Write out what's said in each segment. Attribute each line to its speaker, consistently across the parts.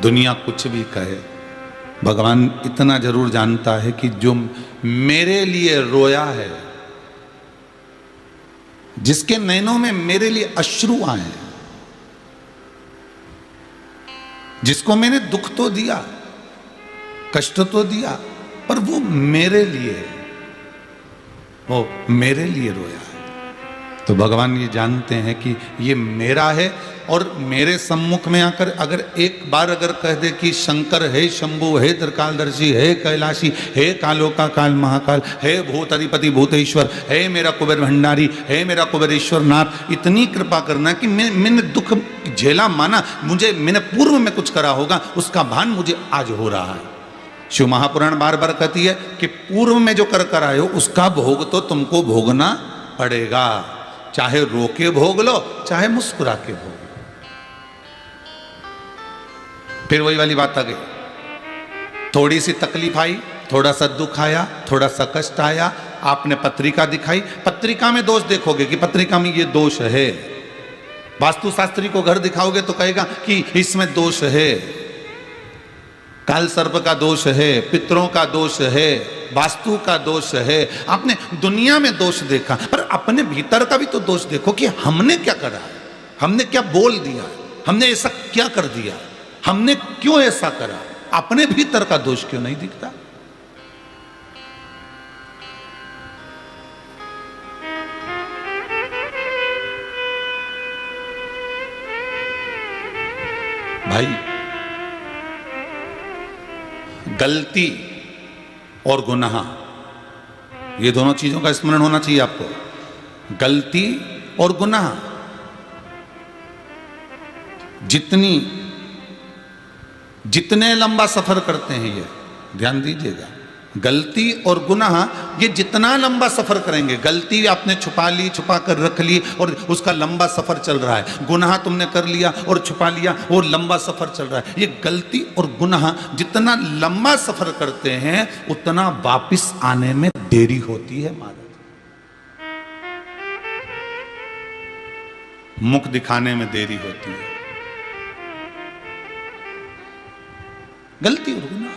Speaker 1: दुनिया कुछ भी कहे, भगवान इतना जरूर जानता है कि जो मेरे लिए रोया है, जिसके नैनों में मेरे लिए अश्रु आए, जिसको मैंने दुख तो दिया, कष्ट तो दिया, पर वो मेरे लिए, वो मेरे लिए रोया है। तो भगवान ये जानते हैं कि ये मेरा है, और मेरे सम्मुख में आकर अगर एक बार अगर कह दे कि शंकर है, शंभु है, त्रिकालदर्शी है, कैलाशी है, कालो का काल महाकाल है, भूत अधिपति भूतेश्वर है, मेरा कुबेर भंडारी है, मेरा कुबेरेश्वर नाथ, इतनी कृपा करना कि मैंने दुख झेला, माना मुझे मैंने पूर्व में कुछ करा होगा, उसका भान मुझे आज हो रहा है। शिव महापुराण बार बार कहती है कि पूर्व में जो कर आए हो उसका भोग तो तुमको भोगना पड़ेगा, चाहे रो के भोग लो, चाहे मुस्कुरा के भोग लो। फिर वही वाली बात आ गई, थोड़ी सी तकलीफ आई, थोड़ा सा दुख आया, थोड़ा सा कष्ट आया, आपने पत्रिका दिखाई, पत्रिका में दोष देखोगे कि पत्रिका में ये दोष है, वास्तुशास्त्री को घर दिखाओगे तो कहेगा कि इसमें दोष है, काल सर्प का दोष है, पितरों का दोष है, वास्तु का दोष है। आपने दुनिया में दोष देखा, पर अपने भीतर का भी तो दोष देखो कि हमने क्या करा है, हमने क्या बोल दिया, हमने ऐसा क्या कर दिया, हमने क्यों ऐसा करा, अपने भीतर का दोष क्यों नहीं दिखता। भाई, गलती और गुनाह, ये दोनों चीजों का स्मरण होना चाहिए आपको। गलती और गुनाह, जितने लंबा सफर करते हैं, ये ध्यान दीजिएगा, गलती और गुनाह ये जितना लंबा सफर करेंगे, गलती आपने छुपा ली, छुपा कर रख ली और उसका लंबा सफर चल रहा है, गुनाह तुमने कर लिया और छुपा लिया और लंबा सफर चल रहा है। ये गलती और गुनाह जितना लंबा सफर करते हैं उतना वापिस आने में देरी होती है महाराज, मुख दिखाने में देरी होती है। गलती और गुनाह,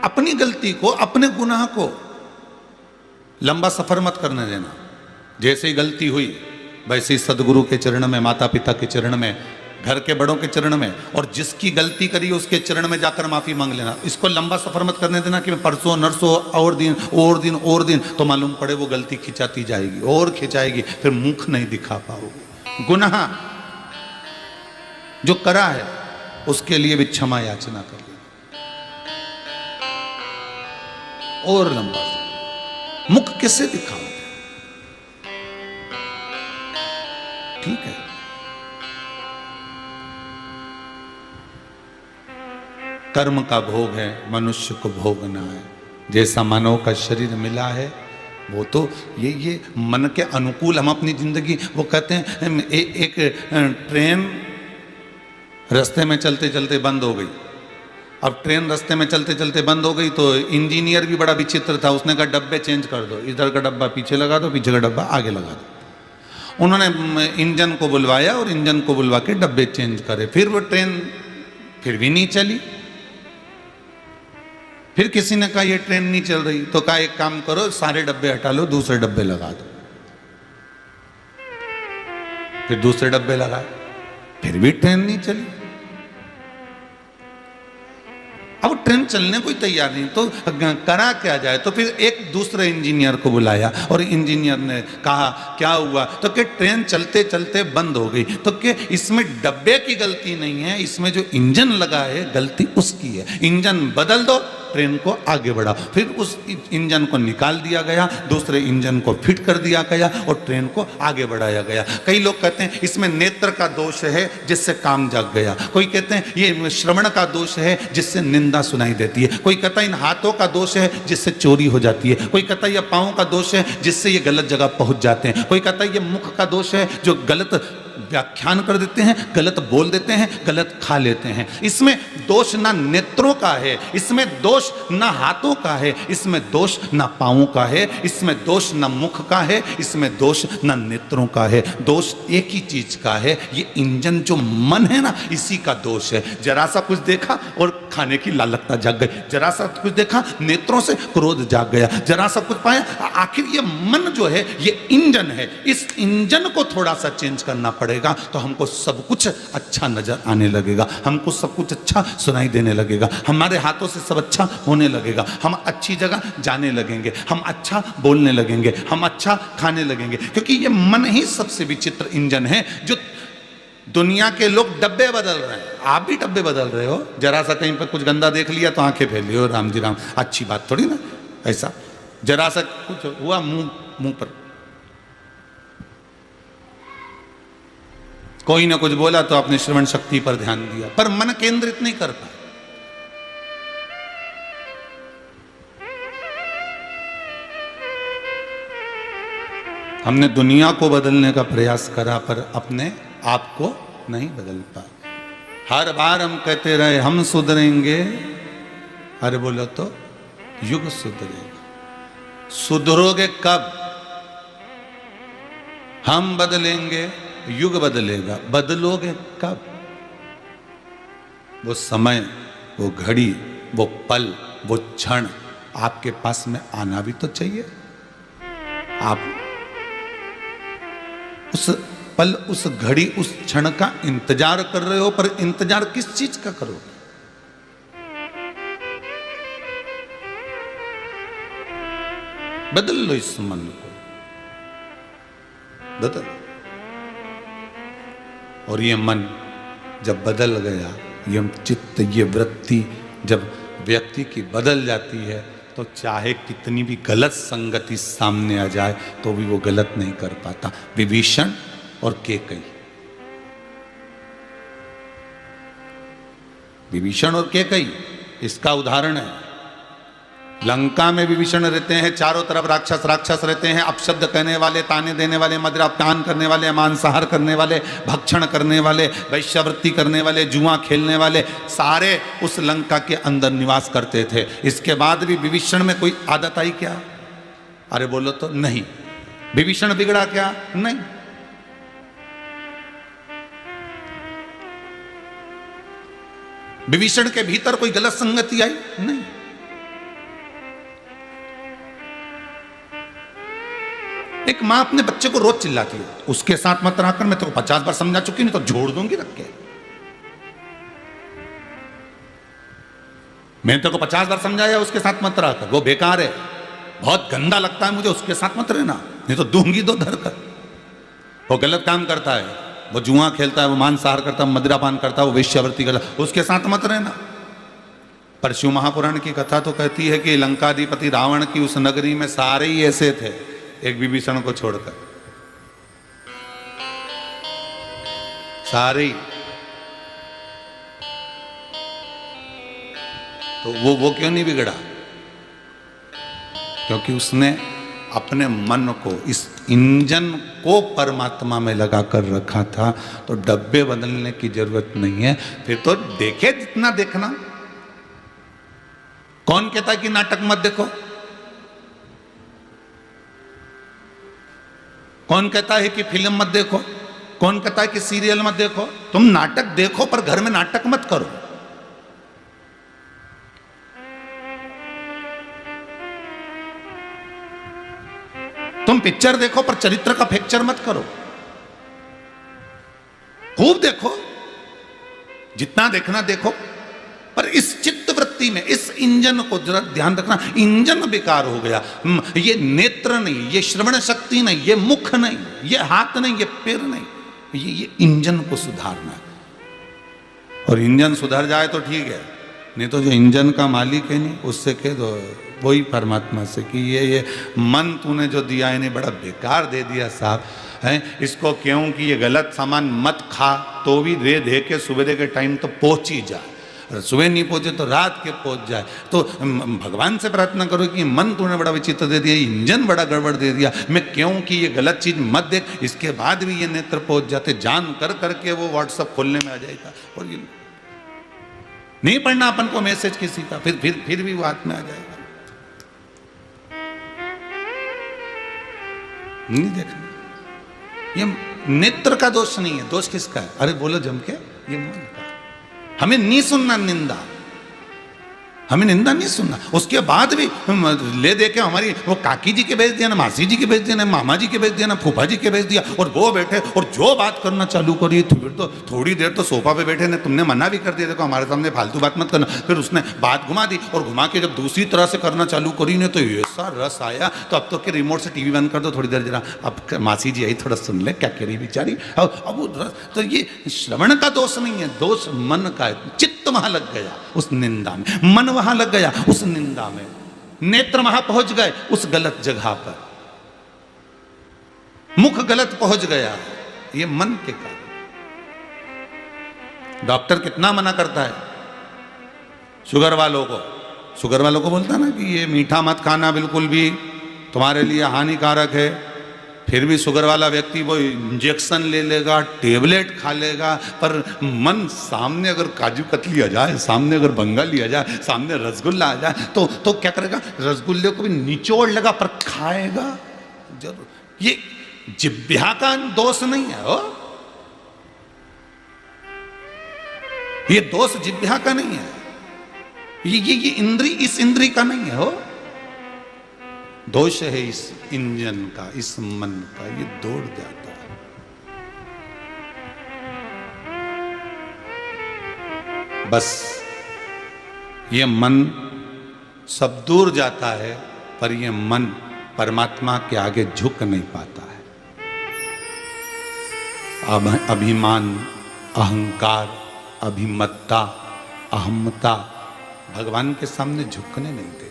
Speaker 1: अपनी गलती को, अपने गुनाह को लंबा सफर मत करने देना। जैसे ही गलती हुई वैसे ही सदगुरु के चरण में, माता पिता के चरण में, घर के बड़ों के चरण में, और जिसकी गलती करी उसके चरण में जाकर माफी मांग लेना। इसको लंबा सफर मत करने देना कि मैं परसों नरसों और दिन, तो मालूम पड़े वो गलती खिंचाती जाएगी और खिंचाएगी, फिर मुख नहीं दिखा पाओगे। गुनाह जो करा है उसके लिए भी क्षमा याचना कर लेना, और लंबा मुख किससे दिखाओगे, ठीक है। कर्म का भोग है, मनुष्य को भोगना है। जैसा मानव का शरीर मिला है वो तो ये मन के अनुकूल हम अपनी जिंदगी, वो कहते हैं एक ट्रेन रास्ते में चलते चलते बंद हो गई। अब ट्रेन रास्ते में चलते चलते बंद हो गई तो इंजीनियर भी बड़ा विचित्र था, उसने कहा डब्बे चेंज कर दो, इधर का डब्बा पीछे लगा दो, पीछे का डब्बा आगे लगा दो। उन्होंने इंजन को बुलवाया और इंजन को बुलवा के डब्बे चेंज करे, फिर वो ट्रेन फिर भी नहीं चली। फिर किसी ने कहा ये ट्रेन नहीं चल रही, तो कहा एक काम करो, सारे डब्बे हटा लो, दूसरे डब्बे लगा दो। फिर दूसरे डब्बे लगाए, फिर भी ट्रेन नहीं चली। अब ट्रेन चलने को ही तैयार नहीं, तो करा क्या जाए। तो फिर एक दूसरे इंजीनियर को बुलाया और इंजीनियर ने कहा क्या हुआ, तो कि ट्रेन चलते चलते बंद हो गई। तो कि इसमें डब्बे की गलती नहीं है, इसमें जो इंजन लगा है गलती उसकी है। इंजन बदल दो, ट्रेन को आगे बढ़ा। फिर उस इंजन को निकाल दिया गया, दूसरे इंजन को फिट कर दिया गया और ट्रेन को आगे बढ़ाया गया। कई लोग कहते हैं इसमें नेत्र का दोष है जिससे काम जग गया, कोई कहते हैं ये श्रवण का दोष है जिससे निंदा सुनाई देती है, कोई कहता है इन हाथों का दोष है जिससे चोरी हो जाती है, कोई कहता है ये पाँव का दोष है जिससे ये गलत जगह पहुंच जाते हैं, कोई कहता है ये मुख का दोष है जो गलत व्याख्यान कर देते हैं, गलत बोल देते हैं, गलत खा लेते हैं। इसमें दोष ना नेत्रों का है, इसमें दोष ना हाथों का है, इसमें दोष ना पांवों का है, इसमें दोष ना मुख का है, इसमें दोष ना नेत्रों का है। दोष एक ही चीज का है, ये इंजन जो मन है ना, इसी का दोष है। जरा सा कुछ देखा और खाने की लालसा जाग गई, जरा सा कुछ देखा नेत्रों से क्रोध जाग गया, जरा सा कुछ पाया। आखिर ये मन जो है ये इंजन है, इस इंजन को थोड़ा सा चेंज करना पड़ेगा तो हमको सब कुछ अच्छा नजर आने लगेगा, हमको सब कुछ अच्छा सुनाई देने लगेगा, हमारे हाथों से सब अच्छा होने लगेगा, हम अच्छी जगह जाने लगेंगे, हम अच्छा बोलने लगेंगे, हम अच्छा खाने लगेंगे। क्योंकि ये मन ही सबसे विचित्र इंजन है। जो दुनिया के लोग डब्बे बदल रहे हैं, आप भी डब्बे बदल रहे हो। जरा सा कहीं पर कुछ गंदा देख लिया तो आंखें फेर लियो, राम जी राम, अच्छी बात थोड़ी ना। ऐसा जरा सा कुछ हुआ मुंह पर कोई ना कुछ बोला तो आपने श्रवण शक्ति पर ध्यान दिया, पर मन केंद्रित नहीं कर पाए। हमने दुनिया को बदलने का प्रयास करा पर अपने आप को नहीं बदल पाए। हर बार हम कहते रहे हम सुधरेंगे, अरे बोलो तो युग सुधरेगा। सुधरोगे कब? हम बदलेंगे, युग बदलेगा। बदलोगे कब? वो समय, वो घड़ी, वो पल, वो क्षण आपके पास में आना भी तो चाहिए। आप उस पल, उस घड़ी, उस क्षण का इंतजार कर रहे हो, पर इंतजार किस चीज का करो? बदल लो इस मन को, बदल। और ये मन जब बदल गया, ये चित्त, ये वृत्ति जब व्यक्ति की बदल जाती है तो चाहे कितनी भी गलत संगति सामने आ जाए तो भी वो गलत नहीं कर पाता। विभीषण और केकई, विभीषण और केकई इसका उदाहरण है। लंका में विभीषण रहते हैं, चारों तरफ राक्षस राक्षस रहते हैं, अपशब्द कहने वाले, ताने देने वाले, मदिरापान करने वाले, मांसाहार करने वाले, भक्षण करने वाले, वैश्यावृत्ति करने वाले, जुआ खेलने वाले, सारे उस लंका के अंदर निवास करते थे। इसके बाद भी विभीषण में कोई आदत आई क्या? अरे बोलो तो नहीं। विभीषण बिगड़ा क्या? नहीं। विभीषण के भीतर कोई गलत संगति आई? नहीं। एक मां अपने बच्चे को रोज चिल्लाती है, उसके साथ मत रहा कर, मैं तेरे को 50 बार समझा चुकी, नहीं तो जोड़ दूंगी रख के। मैंने तेरे को 50 बार समझाया, उसके साथ मत रहा कर, वो बेकार है, बहुत गंदा लगता है मुझे, उसके साथ मत रहना, नहीं तो दूंगी दो धर कर। वो गलत काम करता है, वो जुआ खेलता है, वो मांसाहार करता है, मदिरापान करता है, वो वेश्यावृत्ति करता है, उसके साथ मत रहना। पर शिव महापुराण की कथा तो कहती है कि लंकाधिपति रावण की उस नगरी में सारे ही ऐसे थे, एक विभीषण को छोड़कर सारे। तो वो क्यों नहीं बिगड़ा? क्योंकि उसने अपने मन को, इस इंजन को परमात्मा में लगा कर रखा था। तो डब्बे बदलने की जरूरत नहीं है। फिर तो देखे जितना देखना। कौन कहता है कि नाटक मत देखो? कौन कहता है कि फिल्म मत देखो? कौन कहता है कि सीरियल मत देखो? तुम नाटक देखो, पर घर में नाटक मत करो। तुम पिक्चर देखो, पर चरित्र का फ्रैक्चर मत करो। खूब देखो, जितना देखना देखो, पर इस चित्त वृत्ति में, इस इंजन को जरा ध्यान रखना। इंजन बेकार हो गया। ये नेत्र नहीं, ये श्रवण शक्ति नहीं, ये मुख नहीं, ये हाथ नहीं, ये पैर नहीं, ये इंजन को सुधारना है। और इंजन सुधर जाए तो ठीक है, नहीं तो जो इंजन का मालिक है नहीं, उससे कह दो, वही परमात्मा से कि ये मन तूने जो दिया है नहीं, बड़ा बेकार दे दिया साहब है। इसको क्यों कि ये गलत सामान मत खा, तो भी दे के सुबह के टाइम तो पहुंच ही जा। सुबह नहीं पहुंचे तो रात के पहुंच जाए। तो भगवान से प्रार्थना करो कि मन तूने बड़ा विचित्र दे दिया, इंजन बड़ा गड़बड़ दे दिया, मैं क्यों कि ये गलत चीज मत देख। इसके बाद भी ये नेत्र पहुंच जाते, जान कर करके वो व्हाट्सएप खोलने में आ जाएगा और ये नहीं पढ़ना अपन को मैसेज किसी का, फिर भी वो हाथ में आ जाएगा। नहीं देखना, ये नेत्र का दोष नहीं है, दोष किसका है? अरे बोलो जम के, ये मन का। हमें नहीं सुनना निंदा, हमें निंदा नहीं सुनना। उसके बाद भी ले दे के हमारी वो काकी जी के भेज दिया ना, मासी जी के भेज दिया ना, मामा जी के भेज दिया ना, फूफा जी के भेज दिया, और वो बैठे और जो बात करना चालू करी, फिर तो थोड़ी देर तो सोफा पे बैठे ने, तुमने मना भी कर दिया देखो हमारे सामने फालतू बात मत करना, फिर उसने बात घुमा दी और घुमा के जब दूसरी तरह से करना चालू करी ने तो ऐसा रस आया, तो अब तो कि रिमोट से टीवी बंद कर दो थोड़ी देर जरा, अब मासी जी आई थोड़ा सुन ले क्या कह रही बेचारी। अब वो तो ये श्रवण का दोष नहीं है, दोष मन का है। चित्त वहां लग गया उस निंदा में, मन वहां लग गया उस निंदा में, नेत्र वहां पहुंच गए उस गलत जगह पर, मुख गलत पहुंच गया, ये मन के कारण। डॉक्टर कितना मना करता है शुगर वालों को बोलता है ना कि ये मीठा मत खाना, बिल्कुल भी तुम्हारे लिए हानिकारक है, फिर भी शुगर वाला व्यक्ति वो इंजेक्शन ले लेगा, टेबलेट खा लेगा, पर मन सामने अगर काजू कतली आ जाए, सामने अगर बंगाली आ जाए, सामने रसगुल्ला आ जाए तो क्या करेगा? रसगुल्ले को भी निचोड़ लेगा पर खाएगा जरूर। ये जिह्वा का दोष नहीं है हो, ये दोष जिह्वा का नहीं है, ये इंद्री इस इंद्री का नहीं है हो, दोष है इस इंजन का, इस मन का, ये दौड़ जाता है। बस ये मन सब दूर जाता है, पर ये मन परमात्मा के आगे झुक नहीं पाता है। अभिमान, अहंकार, अभिमत्ता, अहमता भगवान के सामने झुकने नहीं देते।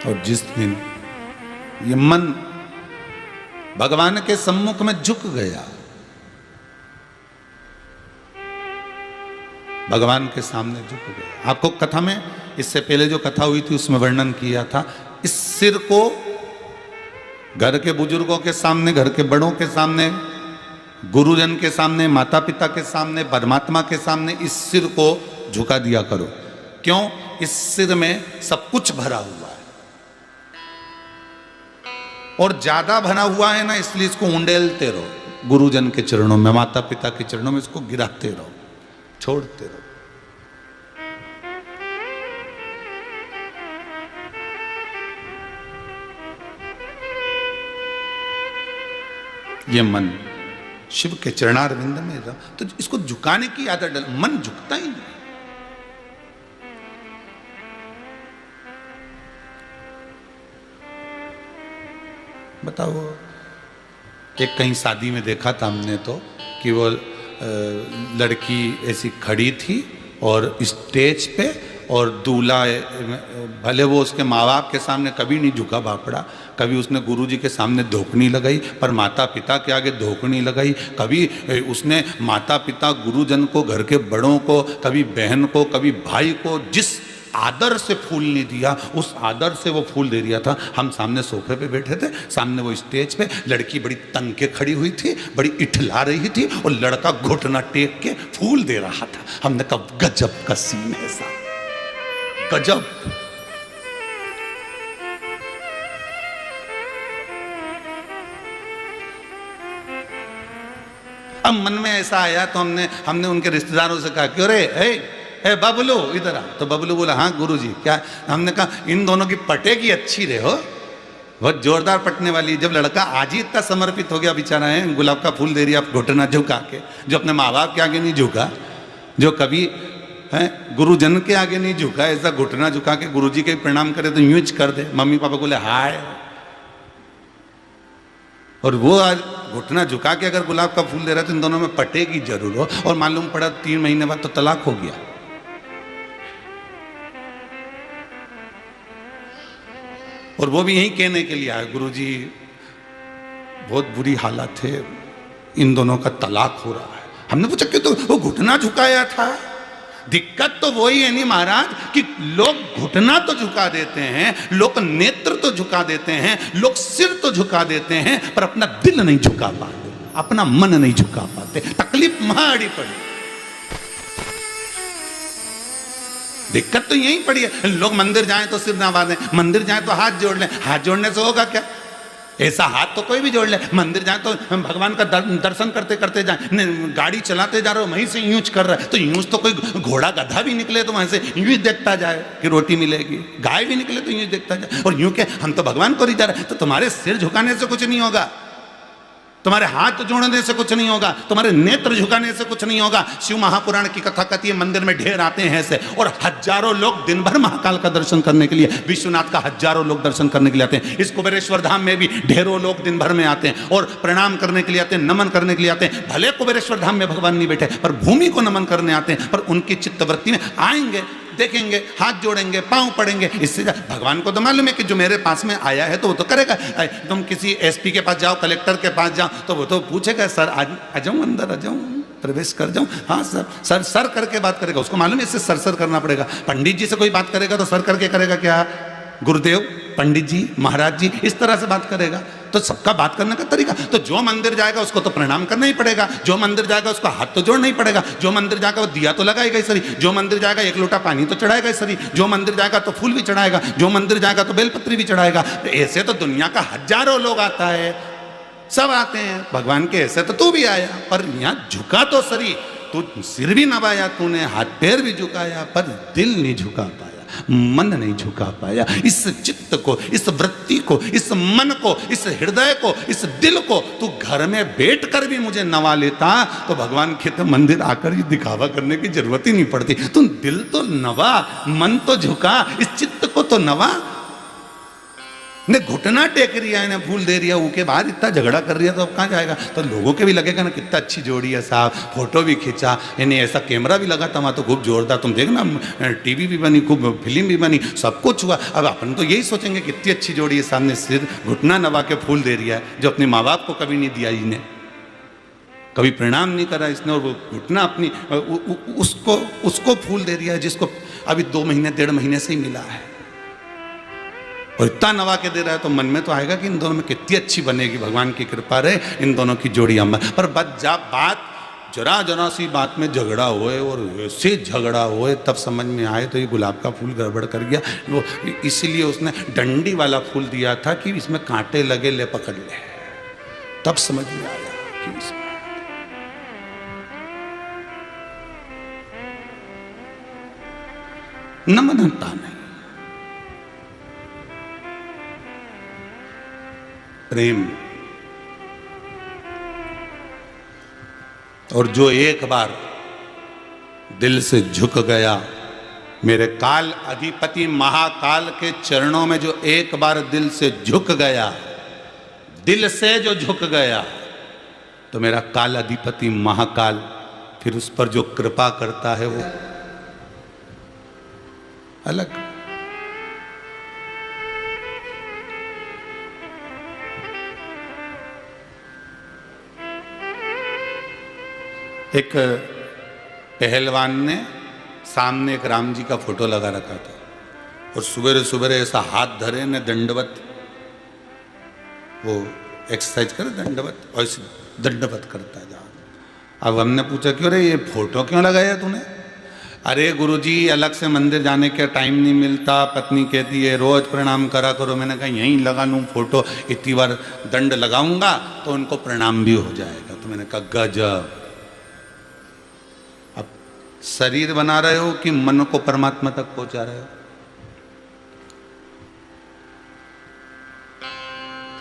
Speaker 1: और जिस दिन ये मन भगवान के सम्मुख में झुक गया, भगवान के सामने झुक गया। आपको कथा में इससे पहले जो कथा हुई थी उसमें वर्णन किया था, इस सिर को घर के बुजुर्गों के सामने, घर के बड़ों के सामने, गुरुजन के सामने, माता पिता के सामने, परमात्मा के सामने इस सिर को झुका दिया करो। क्यों? इस सिर में सब कुछ भरा हुआ है और ज्यादा भरा हुआ है ना, इसलिए इसको उंडेलते रहो गुरुजन के चरणों में, माता पिता के चरणों में इसको गिराते रहो, छोड़ते रहो। ये मन शिव के चरणारविंद में रहो, तो इसको झुकाने की आदत डाल, मन झुकता ही नहीं। बताओ, एक कहीं शादी में देखा था हमने तो कि वो लड़की ऐसी खड़ी थी और स्टेज पे, और दूल्हा भले वो उसके माँ बाप के सामने कभी नहीं झुका बापड़ा, कभी उसने गुरुजी के सामने धोखनी लगाई, पर माता पिता के आगे धोखनी लगाई, कभी उसने माता पिता गुरुजन को, घर के बड़ों को, कभी बहन को, कभी भाई को जिस आदर से फूल नहीं दिया, उस आदर से वो फूल दे दिया था। हम सामने सोफे पे बैठे थे, सामने वो स्टेज पे लड़की बड़ी तंग के खड़ी हुई थी, बड़ी इठला रही थी, और लड़का घुटना टेक के फूल दे रहा था। हमने कहा गजब का सीन है साहब, गजब। अब मन में ऐसा आया तो हमने उनके रिश्तेदारों से कहा क्यों रे, ए बबलू इधर आ। तो बबलू बोला हाँ गुरुजी क्या? हमने कहा इन दोनों की पटेगी अच्छी रहे हो, बहुत जोरदार पटने वाली। जब लड़का आज ही इतना समर्पित हो गया बेचारा है, गुलाब का फूल दे रही आप घुटना झुका के, जो अपने माँ बाप के आगे नहीं झुका, जो कभी है गुरुजन के आगे नहीं झुका, ऐसा घुटना झुका के गुरुजी के प्रणाम करे तो यूं कर दे, मम्मी पापा बोले हाय, और वो आज घुटना झुका के अगर गुलाब का फूल दे रहा है तो इन दोनों में पटेगी जरूर हो। और मालूम पड़ा 3 महीने बाद तो तलाक हो गया। और वो भी यही कहने के लिए आए, गुरुजी बहुत बुरी हालत है, इन दोनों का तलाक हो रहा है। हमने पूछा कि तो वो घुटना झुकाया था। दिक्कत तो वही है नहीं महाराज कि लोग घुटना तो झुका देते हैं, लोग नेत्र तो झुका देते हैं, लोग सिर तो झुका देते हैं, पर अपना दिल नहीं झुका पाते, अपना मन नहीं झुका पाते। तकलीफ महाड़ी पड़ी, दिक्कत तो यही पड़ी है। लोग मंदिर जाएं तो सिर ना बांधें, मंदिर जाएं तो हाथ जोड़ लें, हाथ जोड़ने से होगा क्या? ऐसा हाथ तो कोई भी जोड़ ले। मंदिर जाए तो भगवान का दर्शन करते करते जाए, गाड़ी चलाते जा रहे हो वहीं से यूज कर रहा है तो यूज तो कोई घोड़ा गधा भी निकले तो वहां से यूं देखता जाए कि रोटी मिलेगी, गाय भी निकले तो यूं देखता जाए। और यूं के हम तो भगवान को रिझा रहे, तो तुम्हारे सिर झुकाने से कुछ नहीं होगा, तुम्हारे हाथ जोड़ने से कुछ नहीं होगा, तुम्हारे नेत्र झुकाने से कुछ नहीं होगा। शिव महापुराण की कथा कहती है मंदिर में ढेर आते हैं ऐसे, और हजारों लोग दिन भर महाकाल का दर्शन करने के लिए, विश्वनाथ का हजारों लोग दर्शन करने के लिए आते हैं। इस कुबेरेश्वर धाम में भी ढेरों लोग दिन भर में आते हैं और प्रणाम करने के लिए आते हैं, नमन करने के लिए आते हैं। भले कुबेरेश्वर धाम में भगवान नहीं बैठे पर भूमि को नमन करने आते हैं, पर उनकी चित्तवृत्ति में आएंगे, देखेंगे, हाथ जोड़ेंगे, पांव पड़ेंगे। इससे भगवान को तो मालूम है कि जो मेरे पास में आया है तो वो तो करेगा। तुम किसी एसपी के पास जाओ, कलेक्टर के पास जाओ तो वो तो पूछेगा सर आ जाऊं, अंदर आ जाऊं, प्रवेश कर जाऊं? हाँ सर, सर सर करके बात करेगा, उसको मालूम है इससे सर सर करना पड़ेगा। पंडित जी से कोई बात करेगा तो सर करके करेगा क्या? गुरुदेव, पंडित जी, महाराज जी, इस तरह से बात करेगा। तो सबका बात करने का तरीका, तो जो मंदिर जाएगा उसको तो प्रणाम करना ही पड़ेगा, जो मंदिर जाएगा उसको हाथ तो जोड़ना ही पड़ेगा, जो मंदिर जाएगा वो दिया तो लगाएगा ही सरी, जो मंदिर जाएगा एक लोटा पानी तो चढ़ाएगा ही सरी, जो मंदिर जाएगा तो फूल भी चढ़ाएगा, जो मंदिर जाएगा तो बेलपत्री भी चढ़ाएगा। तो ऐसे तो दुनिया का हजारों लोग आता है, सब आते हैं भगवान के, ऐसे तो तू भी आया, पर यहाँ झुका तो सरी, तू सिर भी नवाया, तूने हाथ पैर भी झुकाया, पर दिल नहीं झुका पाया, मन नहीं झुका पाया। इस चित्त को, इस वृत्ति को, इस मन को, इस हृदय को, इस दिल को तू घर में बैठकर भी मुझे नवा लेता तो भगवान के तो मंदिर आकर ही दिखावा करने की जरूरत ही नहीं पड़ती। तू दिल तो नवा, मन तो झुका, इस चित्त को तो नवा। ने घुटना टेक रिया है, फूल दे रिया, उसके बाद इतना झगड़ा कर रिया तो अब कहाँ जाएगा? तो लोगों के भी लगेगा ना कितना अच्छी जोड़ी है साहब, फोटो भी खींचा, यानी ऐसा कैमरा भी लगा था वहाँ तो खूब जोरदार, तुम देखना टीवी भी बनी, खूब फिल्म भी बनी, सब कुछ हुआ। अब अपन तो यही सोचेंगे कितनी अच्छी जोड़ी है, सामने सिर घुटना नवा के फूल दे रिया है, जो अपने माँ बाप को कभी नहीं दिया इसने, कभी प्रणाम नहीं करा इसने, और वो घुटना अपनी उसको फूल दे रिया है जिसको अभी 2 महीने 1.5 महीने से ही मिला है, और इतना नवा के दे रहा है। तो मन में तो आएगा कि इन दोनों में कितनी अच्छी बनेगी, भगवान की कृपा रहे, इन दोनों की जोड़ी अम्मा। पर बात जरा सी बात में झगड़ा होए और ऐसे झगड़ा होए तब समझ में आए तो ये गुलाब का फूल गड़बड़ कर गया। वो इसीलिए उसने डंडी वाला फूल दिया था कि इसमें कांटे लगे, ले पकड़ ले, तब समझ में आया कि इसमें नम्रता नहीं, प्रेम। और जो एक बार दिल से झुक गया, मेरे काल अधिपति महाकाल के चरणों में जो एक बार दिल से झुक गया, दिल से जो झुक गया, तो मेरा काल अधिपति महाकाल फिर उस पर जो कृपा करता है वो अलग। एक पहलवान ने सामने एक राम जी का फोटो लगा रखा था और सुबह सुबह ऐसा हाथ धरे ने दंडवत, वो एक्सरसाइज करे दंडवत, और ऐसे दंडवत करता जा। अब हमने पूछा क्यों रे ये फोटो क्यों लगाया तूने? अरे गुरुजी अलग से मंदिर जाने का टाइम नहीं मिलता, पत्नी कहती है रोज प्रणाम करा करो। मैंने कहा यहीं लगा लूँ फोटो, इतनी बार दंड लगाऊंगा तो उनको प्रणाम भी हो जाएगा। तो मैंने कहा गजब, अब शरीर बना रहे हो कि मन को परमात्मा तक पहुंचा रहे हो?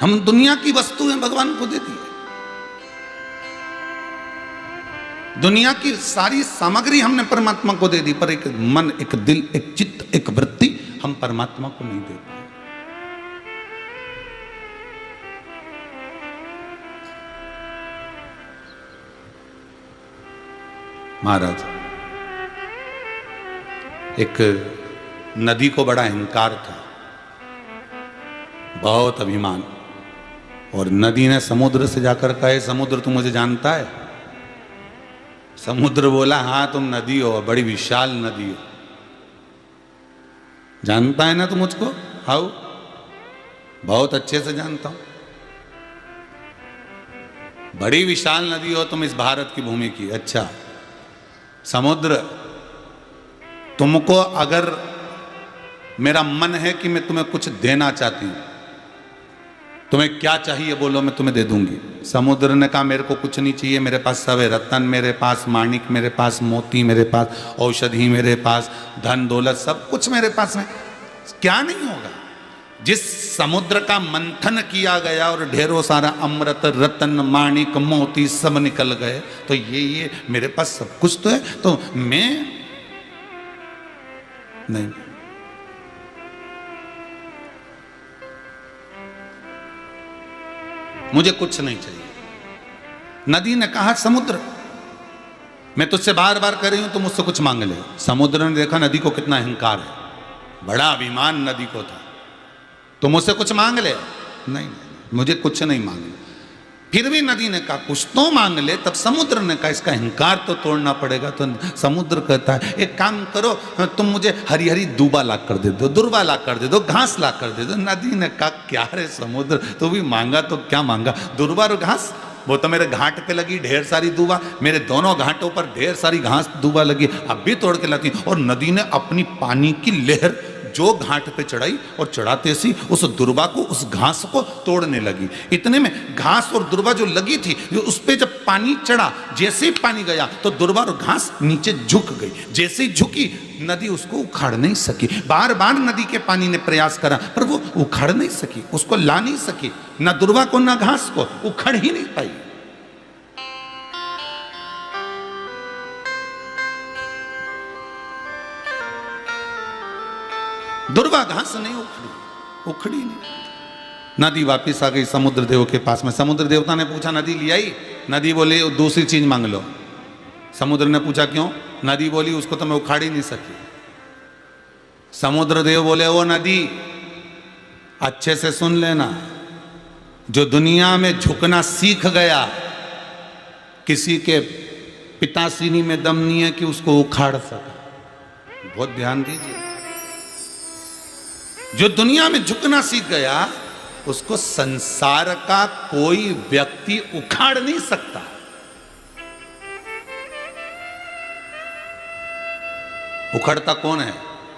Speaker 1: हम दुनिया की वस्तुएं भगवान को देती है, दुनिया की सारी सामग्री हमने परमात्मा को दे दी, पर एक मन, एक दिल, एक चित्त, एक वृत्ति हम परमात्मा को नहीं दे पाए। महाराज, एक नदी को बड़ा अहंकार था, बहुत अभिमान। और नदी ने समुद्र से जाकर कहा, समुद्र तू मुझे जानता है? समुद्र बोला, हाँ तुम नदी हो, बड़ी विशाल नदी हो। जानता है ना तू मुझको? हाउ? बहुत अच्छे से जानता हूं। बड़ी विशाल नदी हो तुम इस भारत की भूमि की। अच्छा समुद्र, तुमको अगर मेरा मन है कि मैं तुम्हें कुछ देना चाहती हूं, तुम्हें क्या चाहिए बोलो, मैं तुम्हें दे दूंगी। समुद्र ने कहा मेरे को कुछ नहीं चाहिए, मेरे पास सब है, रतन मेरे पास, माणिक मेरे पास, मोती मेरे पास, औषधि मेरे पास, धन दौलत सब कुछ मेरे पास में। क्या नहीं होगा? जिस समुद्र का मंथन किया गया और ढेरों सारा अमृत रतन माणिक मोती सब निकल गए, तो ये मेरे पास सब कुछ तो है, तो मैं नहीं। मुझे कुछ नहीं चाहिए। नदी ने कहा समुद्र, मैं तुझसे बार बार कर रही हूं, तुम मुझसे कुछ मांग ले। समुद्र ने देखा नदी को कितना अहंकार है, बड़ा अभिमान नदी को था। तुम मुझसे कुछ मांग ले। नहीं, मुझे कुछ नहीं मांगना। फिर भी नदी ने कहा कुछ तो मांग ले। तब समुद्र ने कहा इसका अहंकार तो तोड़ना पड़ेगा। तो समुद्र कहता है एक काम करो, तुम मुझे हरी हरी दूबा ला कर दे दो, दुर्बा ला कर दे दो, घास ला कर दे दो। नदी ने कहा क्या रे समुद्र, तू भी मांगा तो क्या मांगा, दुर्बा और घास? वो तो मेरे घाट पे लगी ढेर सारी दूबा, मेरे दोनों घाटों पर ढेर सारी घास दूबा लगी, अब भी तोड़ के लाती। और नदी ने अपनी पानी की लहर जो घाट पे चढ़ाई और चढ़ाते सी उस दुर्बा को, उस घास को तोड़ने लगी। इतने में घास और दुर्बा जो लगी थी, उस पे जब पानी चढ़ा, जैसे ही पानी गया तो दुर्बा और घास नीचे झुक गई। जैसे ही झुकी नदी उसको उखाड़ नहीं सकी। बार बार नदी के पानी ने प्रयास करा पर वो उखाड़ नहीं सकी, उसको ला नहीं सकी, ना दुर्बा को ना घास को, उखाड़ ही नहीं पाई। दुर्बा घास नहीं उखड़ी नहीं। नदी वापिस आ गई समुद्र देव के पास में। समुद्र देवता ने पूछा नदी ले आई? नदी बोली दूसरी चीज मांग लो। समुद्र ने पूछा क्यों? नदी बोली उसको तो मैं उखाड़ ही नहीं सकी। समुद्र देव बोले वो नदी अच्छे से सुन लेना, जो दुनिया में झुकना सीख गया, किसी के पितासीनी में दम नहीं है कि उसको उखाड़ सका। बहुत ध्यान दीजिए, जो दुनिया में झुकना सीख गया उसको संसार का कोई व्यक्ति उखाड़ नहीं सकता। उखड़ता कौन है?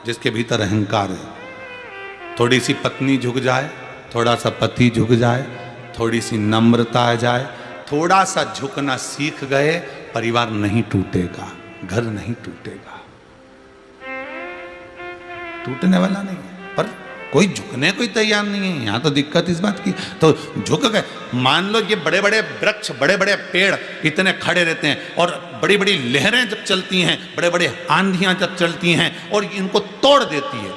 Speaker 1: जिसके भीतर अहंकार है। थोड़ी सी पत्नी झुक जाए, थोड़ा सा पति झुक जाए, थोड़ी सी नम्रता आ जाए, थोड़ा सा झुकना सीख गए, परिवार नहीं टूटेगा, घर नहीं टूटेगा, टूटने वाला नहीं है। पर कोई झुकने को तैयार नहीं है। यहां तो दिक्कत इस बात की, तो झुक गए। मान लो ये बड़े बड़े वृक्ष, बड़े बड़े पेड़ इतने खड़े रहते हैं और बड़ी बड़ी लहरें जब चलती हैं, बड़े बड़े आंधियां जब चलती हैं और इनको तोड़ देती है,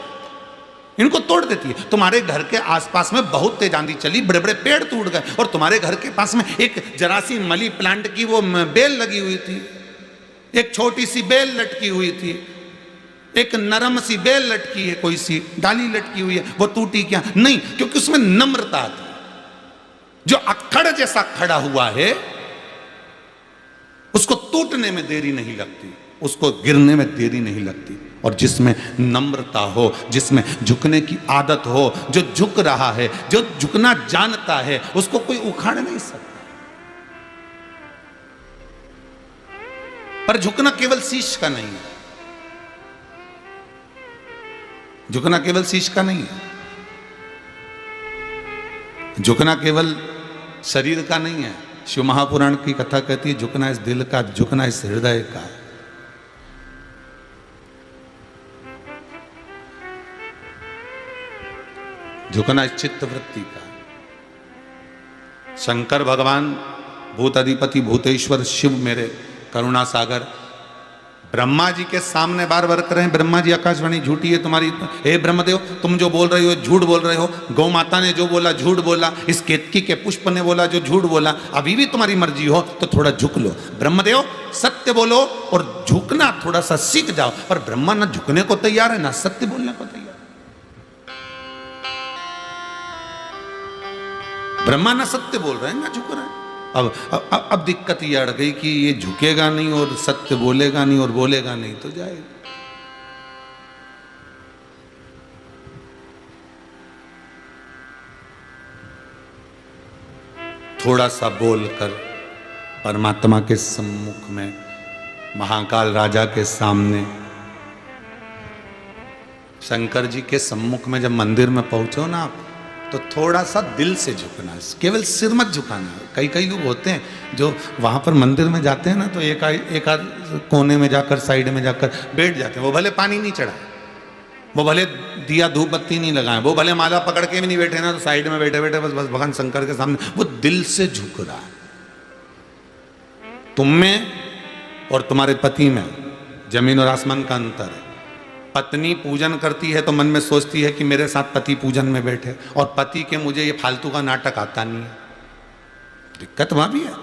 Speaker 1: इनको तोड़ देती है। तुम्हारे घर के आसपास में बहुत तेज आंधी चली, बड़े बड़े पेड़ टूट गए और तुम्हारे घर के पास में एक जरा सी मनी प्लांट की वो बेल लगी हुई थी, एक छोटी सी बेल लटकी हुई थी, एक नरम सी बेल लटकी है, कोई सी डाली लटकी हुई है, वो टूटी क्या? नहीं, क्योंकि उसमें नम्रता थी। जो अक्खड़ जैसा खड़ा हुआ है उसको टूटने में देरी नहीं लगती, उसको गिरने में देरी नहीं लगती। और जिसमें नम्रता हो, जिसमें झुकने की आदत हो, जो झुक रहा है, जो झुकना जानता है, उसको कोई उखाड़ नहीं सकता। पर झुकना केवल शीश का नहीं है, झुकना केवल शीश का नहीं है, झुकना केवल शरीर का नहीं है। शिव महापुराण की कथा कहती है झुकना इस दिल का, झुकना इस हृदय का। झुकना इस चित्त वृत्ति का। शंकर भगवान, भूत अधिपति भूतेश्वर शिव मेरे करुणा सागर, ब्रह्मा जी के सामने बार बार करें, ब्रह्मा जी आकाशवाणी झूठी है तुम्हारी, हे ब्रह्मदेव तुम जो बोल रहे हो झूठ बोल रहे हो, गौ माता ने जो बोला झूठ बोला, इस केतकी के पुष्प ने बोला जो झूठ बोला, अभी भी तुम्हारी मर्जी हो तो थोड़ा झुक लो। ब्रह्मदेव सत्य बोलो और झुकना थोड़ा सा सीख जाओ। पर ब्रह्मा ना झुकने को तैयार है ना सत्य बोलने को तैयार। ब्रह्मा ना सत्य बोल रहे हैं ना झुक रहे हैं। अब दिक्कत ये अड़ गई कि ये झुकेगा नहीं और सत्य बोलेगा नहीं और बोलेगा नहीं तो जाएगा। थोड़ा सा बोलकर परमात्मा के सम्मुख में, महाकाल राजा के सामने, शंकर जी के सम्मुख में जब मंदिर में पहुंचो ना आप, तो थोड़ा सा दिल से झुकना है, केवल सिर मत झुकाना है। कई लोग होते हैं जो वहां पर मंदिर में जाते हैं ना, तो एक आध कोने में जाकर, साइड में जाकर बैठ जाते हैं। वो भले पानी नहीं चढ़ाए, वो भले दिया धूप बत्ती नहीं लगाए, वो भले माला पकड़ के भी नहीं बैठे ना, तो साइड में बैठे बैठे बस भगवान शंकर के सामने वो दिल से झुक रहा है। तुम में और तुम्हारे पति में जमीन और आसमान का अंतर है। पत्नी पूजन करती है तो मन में सोचती है कि मेरे साथ पति पूजन में बैठे, और पति के मुझे ये फालतू का नाटक आता नहीं है। दिक्कत वहां भी है।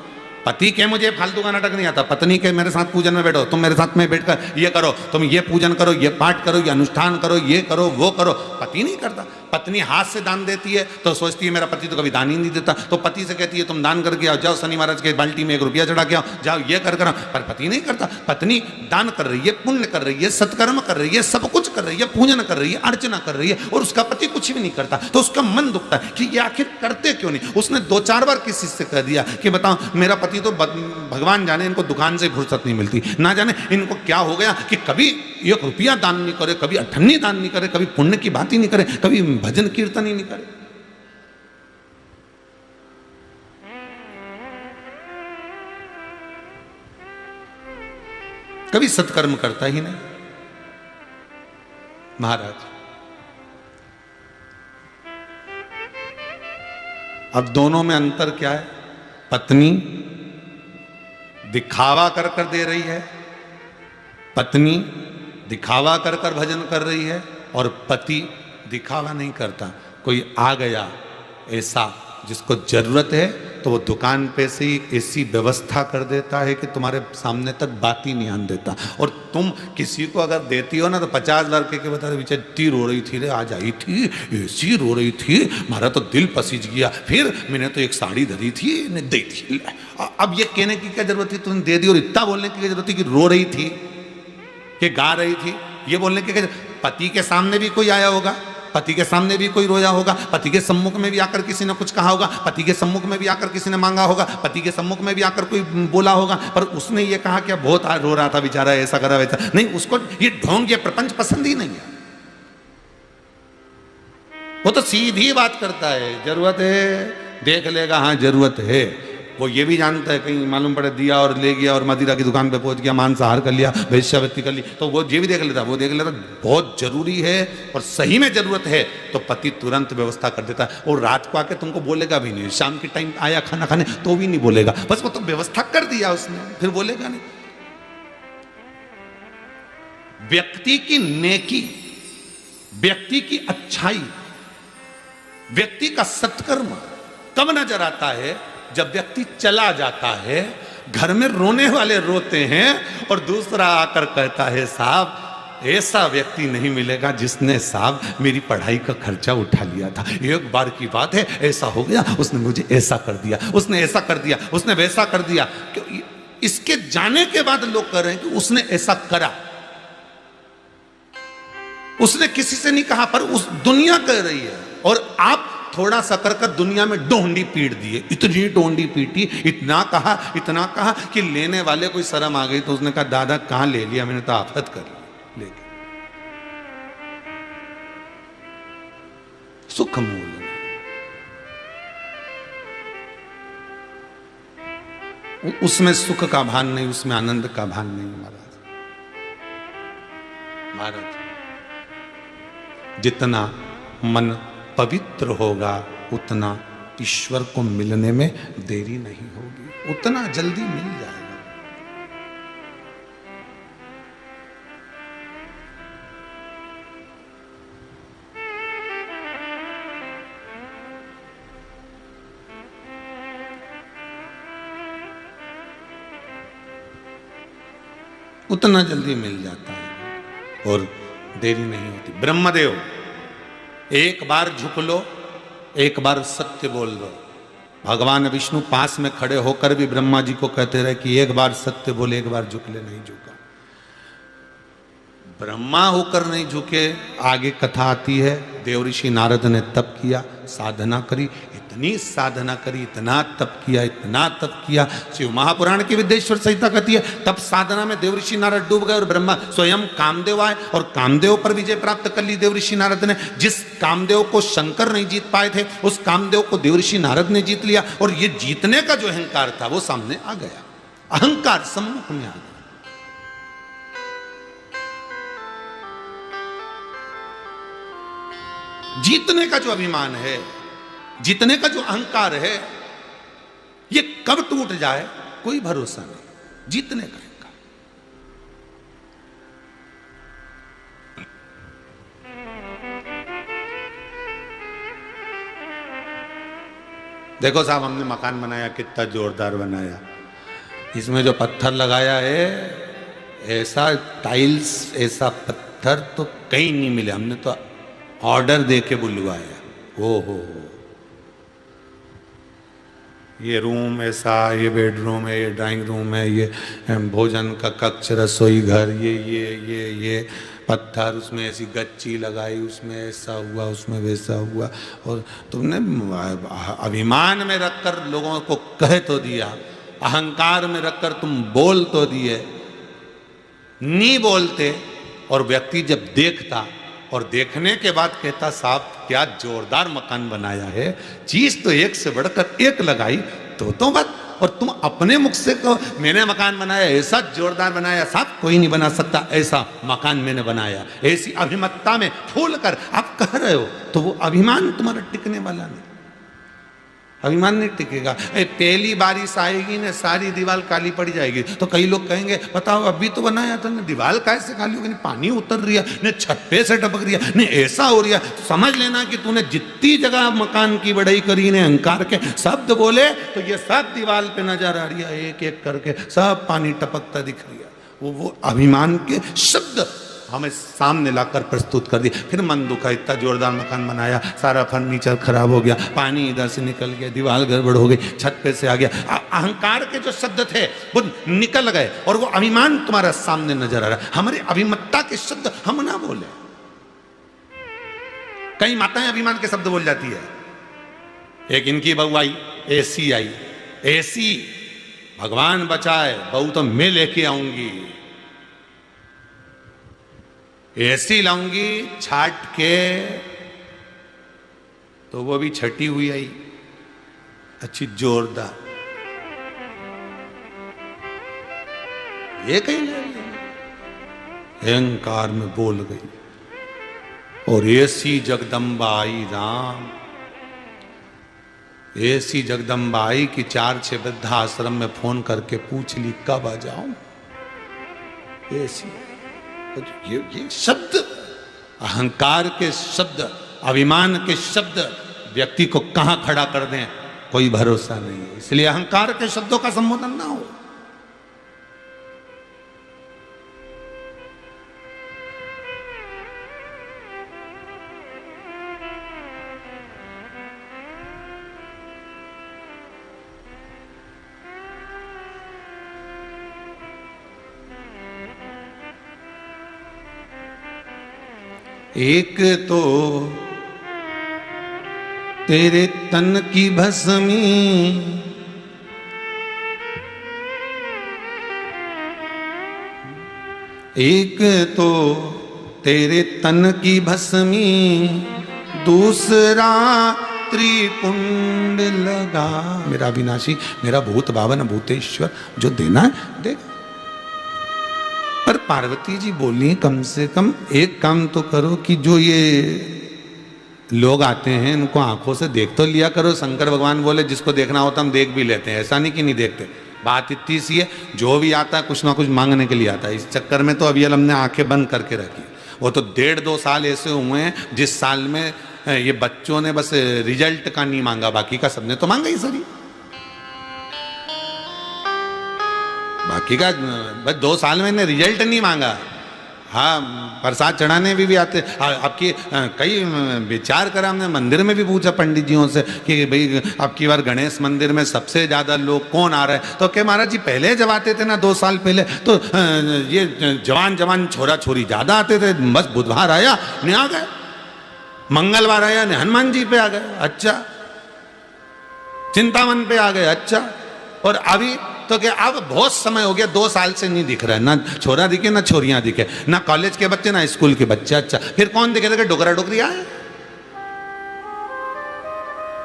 Speaker 1: पति के मुझे फालतू का नाटक नहीं आता, पत्नी के मेरे साथ पूजन में बैठो, तुम मेरे साथ में बैठकर ये करो, तुम ये पूजन करो, ये पाठ करो, ये अनुष्ठान करो, ये करो, वो करो। पति नहीं करता। पत्नी हाथ से दान देती है तो सोचती है मेरा पति तो कभी दान ही नहीं देता, तो पति से कहती है तुम दान करके आओ, जाओ शनि महाराज के बाल्टी में 1 रुपया चढ़ा के आओ, जाओ ये कर कर आओ। पर पति नहीं करता। पत्नी दान कर रही है, पुण्य कर रही है, सत्कर्म कर रही है, सब कुछ कर रही है, पूजन कर रही है, अर्चना कर रही है, और उसका पति कुछ भी नहीं करता। तो उसका मन दुखता है कि ये आखिर करते क्यों नहीं। उसने 2-4 बार किसी से कह दिया कि बताओ मेरा पति तो भगवान जाने इनको दुकान से फुर्सत नहीं मिलती, ना जाने इनको क्या हो गया कि कभी 1 रुपया दान नहीं करे, कभी अठन्नी दान नहीं करे, कभी पुण्य की बात ही नहीं करे, कभी भजन कीर्तन ही नहीं करे। कभी सत्कर्म करता ही नहीं महाराज। अब दोनों में अंतर क्या है? पत्नी दिखावा कर कर दे रही है, पत्नी दिखावा कर कर भजन कर रही है, और पति दिखावा नहीं करता। कोई आ गया ऐसा जिसको जरूरत है तो वो दुकान पे से ही ऐसी व्यवस्था कर देता है कि तुम्हारे सामने तक बात ही नहीं आने देता। और तुम किसी को अगर देती हो ना तो 50 लड़के के बता रहे पीछे इतनी रो रही थी रे, आज आई थी ऐसी रो रही थी, हमारा तो दिल पसीज गया, फिर मैंने तो एक साड़ी धरी थी ने दे दी। अब ये कहने की क्या जरूरत थी, तुमने दे दी, और इतना बोलने की क्या जरूरत थी कि रो रही थी कि गा रही थी, ये बोलने की क्या। पति के सामने भी कोई आया होगा, पति के सामने भी कोई रोया होगा, पति के सम्मुख में भी आकर किसी ने कुछ कहा होगा, पति के सम्मुख में भी आकर किसी ने मांगा होगा, पति के सम्मुख में भी आकर कोई बोला होगा, पर उसने ये कहा कि बहुत रो रहा था बेचारा, ऐसा करा वैसा नहीं। उसको ये ढोंग, ये प्रपंच पसंद ही नहीं है। वो तो सीधी बात करता है, जरूरत है देख लेगा, हाँ जरूरत है। वो ये भी जानता है कहीं मालूम पड़े दिया और ले गया और मदिरा की दुकान पे पहुंच गया, मांसाहार कर लिया, वेश्यावृत्ति कर ली, तो वो ये भी देख लेता, वो देख लेता। बहुत जरूरी है और सही में जरूरत है तो पति तुरंत व्यवस्था कर देता है। और रात को आके तुमको बोलेगा भी नहीं, शाम के टाइम आया खाना खाने तो भी नहीं बोलेगा, बस वो तो व्यवस्था कर दिया उसने, फिर बोलेगा नहीं। व्यक्ति की नेकी, व्यक्ति की अच्छाई, व्यक्ति का सत्कर्म कब नजर आता है? जब व्यक्ति चला जाता है, घर में रोने वाले रोते हैं और दूसरा आकर कहता है साहब ऐसा व्यक्ति नहीं मिलेगा जिसने साहब मेरी पढ़ाई का खर्चा उठा लिया था, एक बार की बात है ऐसा हो गया, उसने मुझे ऐसा कर दिया, उसने ऐसा कर दिया, उसने वैसा कर दिया। इसके जाने के बाद लोग कह रहे हैं कि उसने ऐसा करा, उसने किसी से नहीं कहा, पर उस दुनिया कह रही है। और आप थोड़ा सा कर दुनिया में डोंडी पीट दिए, इतनी डोंडी पीटी, इतना कहा कि लेने वाले कोई शर्म आ गई, तो उसने कहा दादा कहां ले लिया, मैंने तो आफत कर ली लेके। सुख मूल उसमें सुख का भान नहीं, उसमें आनंद का भान नहीं महाराज। जितना मन पवित्र होगा उतना ईश्वर को मिलने में देरी नहीं होगी, उतना जल्दी मिल जाएगा। उतना जल्दी मिल जाता है और देरी नहीं होती। ब्रह्मदेव एक बार झुक लो, एक बार सत्य बोल दो, भगवान विष्णु पास में खड़े होकर भी ब्रह्मा जी को कहते रहे कि एक बार सत्य बोले, एक बार झुक ले, नहीं झुका। ब्रह्मा होकर नहीं झुके। आगे कथा आती है, देव ऋषि नारद ने तप किया, साधना करी, इतनी साधना करी, इतना तप किया, इतना तप किया। शिव महापुराण की विद्येश्वर संहिता कहती है तप साधना में देव ऋषि नारद डूब गए और ब्रह्मा स्वयं कामदेव आए और कामदेव पर विजय प्राप्त कर ली देव ऋषि नारद ने। जिस कामदेव को शंकर नहीं जीत पाए थे, उस कामदेव को देव ऋषि नारद ने जीत लिया। और ये जीतने का जो अहंकार था वो सामने आ गया, अहंकार सम्मुख में आ गया। जीतने का जो अभिमान है, जीतने का जो अहंकार है, ये कब टूट जाए कोई भरोसा नहीं। जीतने का अहंकार। देखो साहब, हमने मकान बनाया, कितना जोरदार बनाया। इसमें जो पत्थर लगाया है, ऐसा टाइल्स, ऐसा पत्थर तो कहीं नहीं मिले। हमने तो ऑर्डर दे के बुलवाया। हो ये रूम ऐसा, ये बेडरूम है, ये ड्राइंग रूम है, ये भोजन का कक्ष, रसोई घर, ये पत्थर, उसमें ऐसी गच्ची लगाई, उसमें ऐसा हुआ, उसमें वैसा हुआ। और तुमने अभिमान में रखकर लोगों को कह तो दिया, अहंकार में रखकर तुम बोल तो दिए। नहीं बोलते और व्यक्ति जब देखता और देखने के बाद कहता साहब क्या जोरदार मकान बनाया है, चीज तो एक से बढ़कर एक लगाई, तो बात। और तुम अपने मुख से कहो मैंने मकान बनाया, ऐसा जोरदार बनाया, साहब कोई नहीं बना सकता ऐसा मकान मैंने बनाया। ऐसी अभिमतता में फूल कर आप कह रहे हो, तो वो अभिमान तुम्हारा टिकने वाला नहीं, अभिमान नहीं टिकेगा। पहली बारिश आएगी ना, सारी दीवार काली पड़ जाएगी। तो कई लोग कहेंगे बताओ अभी तो बनाया था ना, दीवार कैसे काली होगी, पानी उतर रही है न, छत पे से टपक रही है न, ऐसा हो रहा है। तो समझ लेना कि तूने जितनी जगह मकान की बढ़ाई करी ने, अहंकार के शब्द बोले, तो ये सब दीवार पे नजर आ रही है, एक एक करके सब पानी टपकता दिख रही है। वो अभिमान के शब्द हमें सामने लाकर प्रस्तुत कर दिया। फिर मन दुखा, इतना जोरदार मकान बनाया, सारा फर्नीचर खराब हो गया, पानी इधर से निकल गया, दीवार गड़बड़ हो गई, छत पे से आ गया। अहंकार के जो शब्द थे वो निकल गए और वो अभिमान तुम्हारा सामने नजर आ रहा है। हमारे अभिमतता के शब्द हम ना बोले। कई माताएं अभिमान के शब्द बोल जाती है। एक इनकी बहू आई, एसी आई, एसी भगवान बचाए, बहू तो मैं लेके आऊंगी, ऐसी लाऊंगी छाट के। तो वो भी छटी हुई आई, अच्छी जोरदार। ये कहीं अहंकार में बोल गई। और ऐसी जगदम्बा आई, राम, ऐसी जगदम्बा आई कि 4-6 वृद्धाश्रम में फोन करके पूछ ली कब आ जाऊं। ऐसी ये शब्द, अहंकार के शब्द, अभिमान के शब्द व्यक्ति को कहां खड़ा कर दें कोई भरोसा नहीं है। इसलिए अहंकार के शब्दों का संबोधन ना हो। एक तो तेरे तन की भस्मी, एक तो तेरे तन की भस्मी, दूसरा त्रिपुंड लगा। मेरा अविनाशी, मेरा भूत भावन भूतेश्वर, जो देना है देगा। पर पार्वती जी बोली कम से कम एक काम तो करो कि जो ये लोग आते हैं इनको आंखों से देख तो लिया करो। शंकर भगवान बोले जिसको देखना होता हम देख भी लेते हैं, ऐसा नहीं कि नहीं देखते। बात इतनी सी है, जो भी आता है कुछ ना कुछ मांगने के लिए आता है। इस चक्कर में तो अभी हमने आंखें बंद करके रखी। वो तो 1.5-2 साल ऐसे हुए हैं जिस साल में ये बच्चों ने बस रिजल्ट का नहीं मांगा, बाकी का सबने तो मांगा ही सरी। बाकी का बस 2 साल में ने रिजल्ट नहीं मांगा। हाँ, प्रसाद चढ़ाने भी आते। आपकी कई विचार करा हमने, मंदिर में भी पूछा पंडित जियों से कि भाई आपकी बार गणेश मंदिर में सबसे ज़्यादा लोग कौन आ रहे हैं, तो क्या महाराज जी पहले जब आते थे ना 2 साल पहले तो ये जवान जवान छोरा छोरी ज़्यादा आते थे, बस बुधवार आया नहीं आ गए, मंगलवार आया नहीं हनुमान जी पे आ गए, अच्छा, चिंतामन पे आ गए, अच्छा। और अभी तो क्या अब बहुत समय हो गया, 2 साल से नहीं दिख रहा है, ना छोरा दिखे ना छोरियां दिखे, ना कॉलेज के बच्चे ना स्कूल के बच्चे, अच्छा फिर कौन दिखे थे? डोगरा डोगरी आए,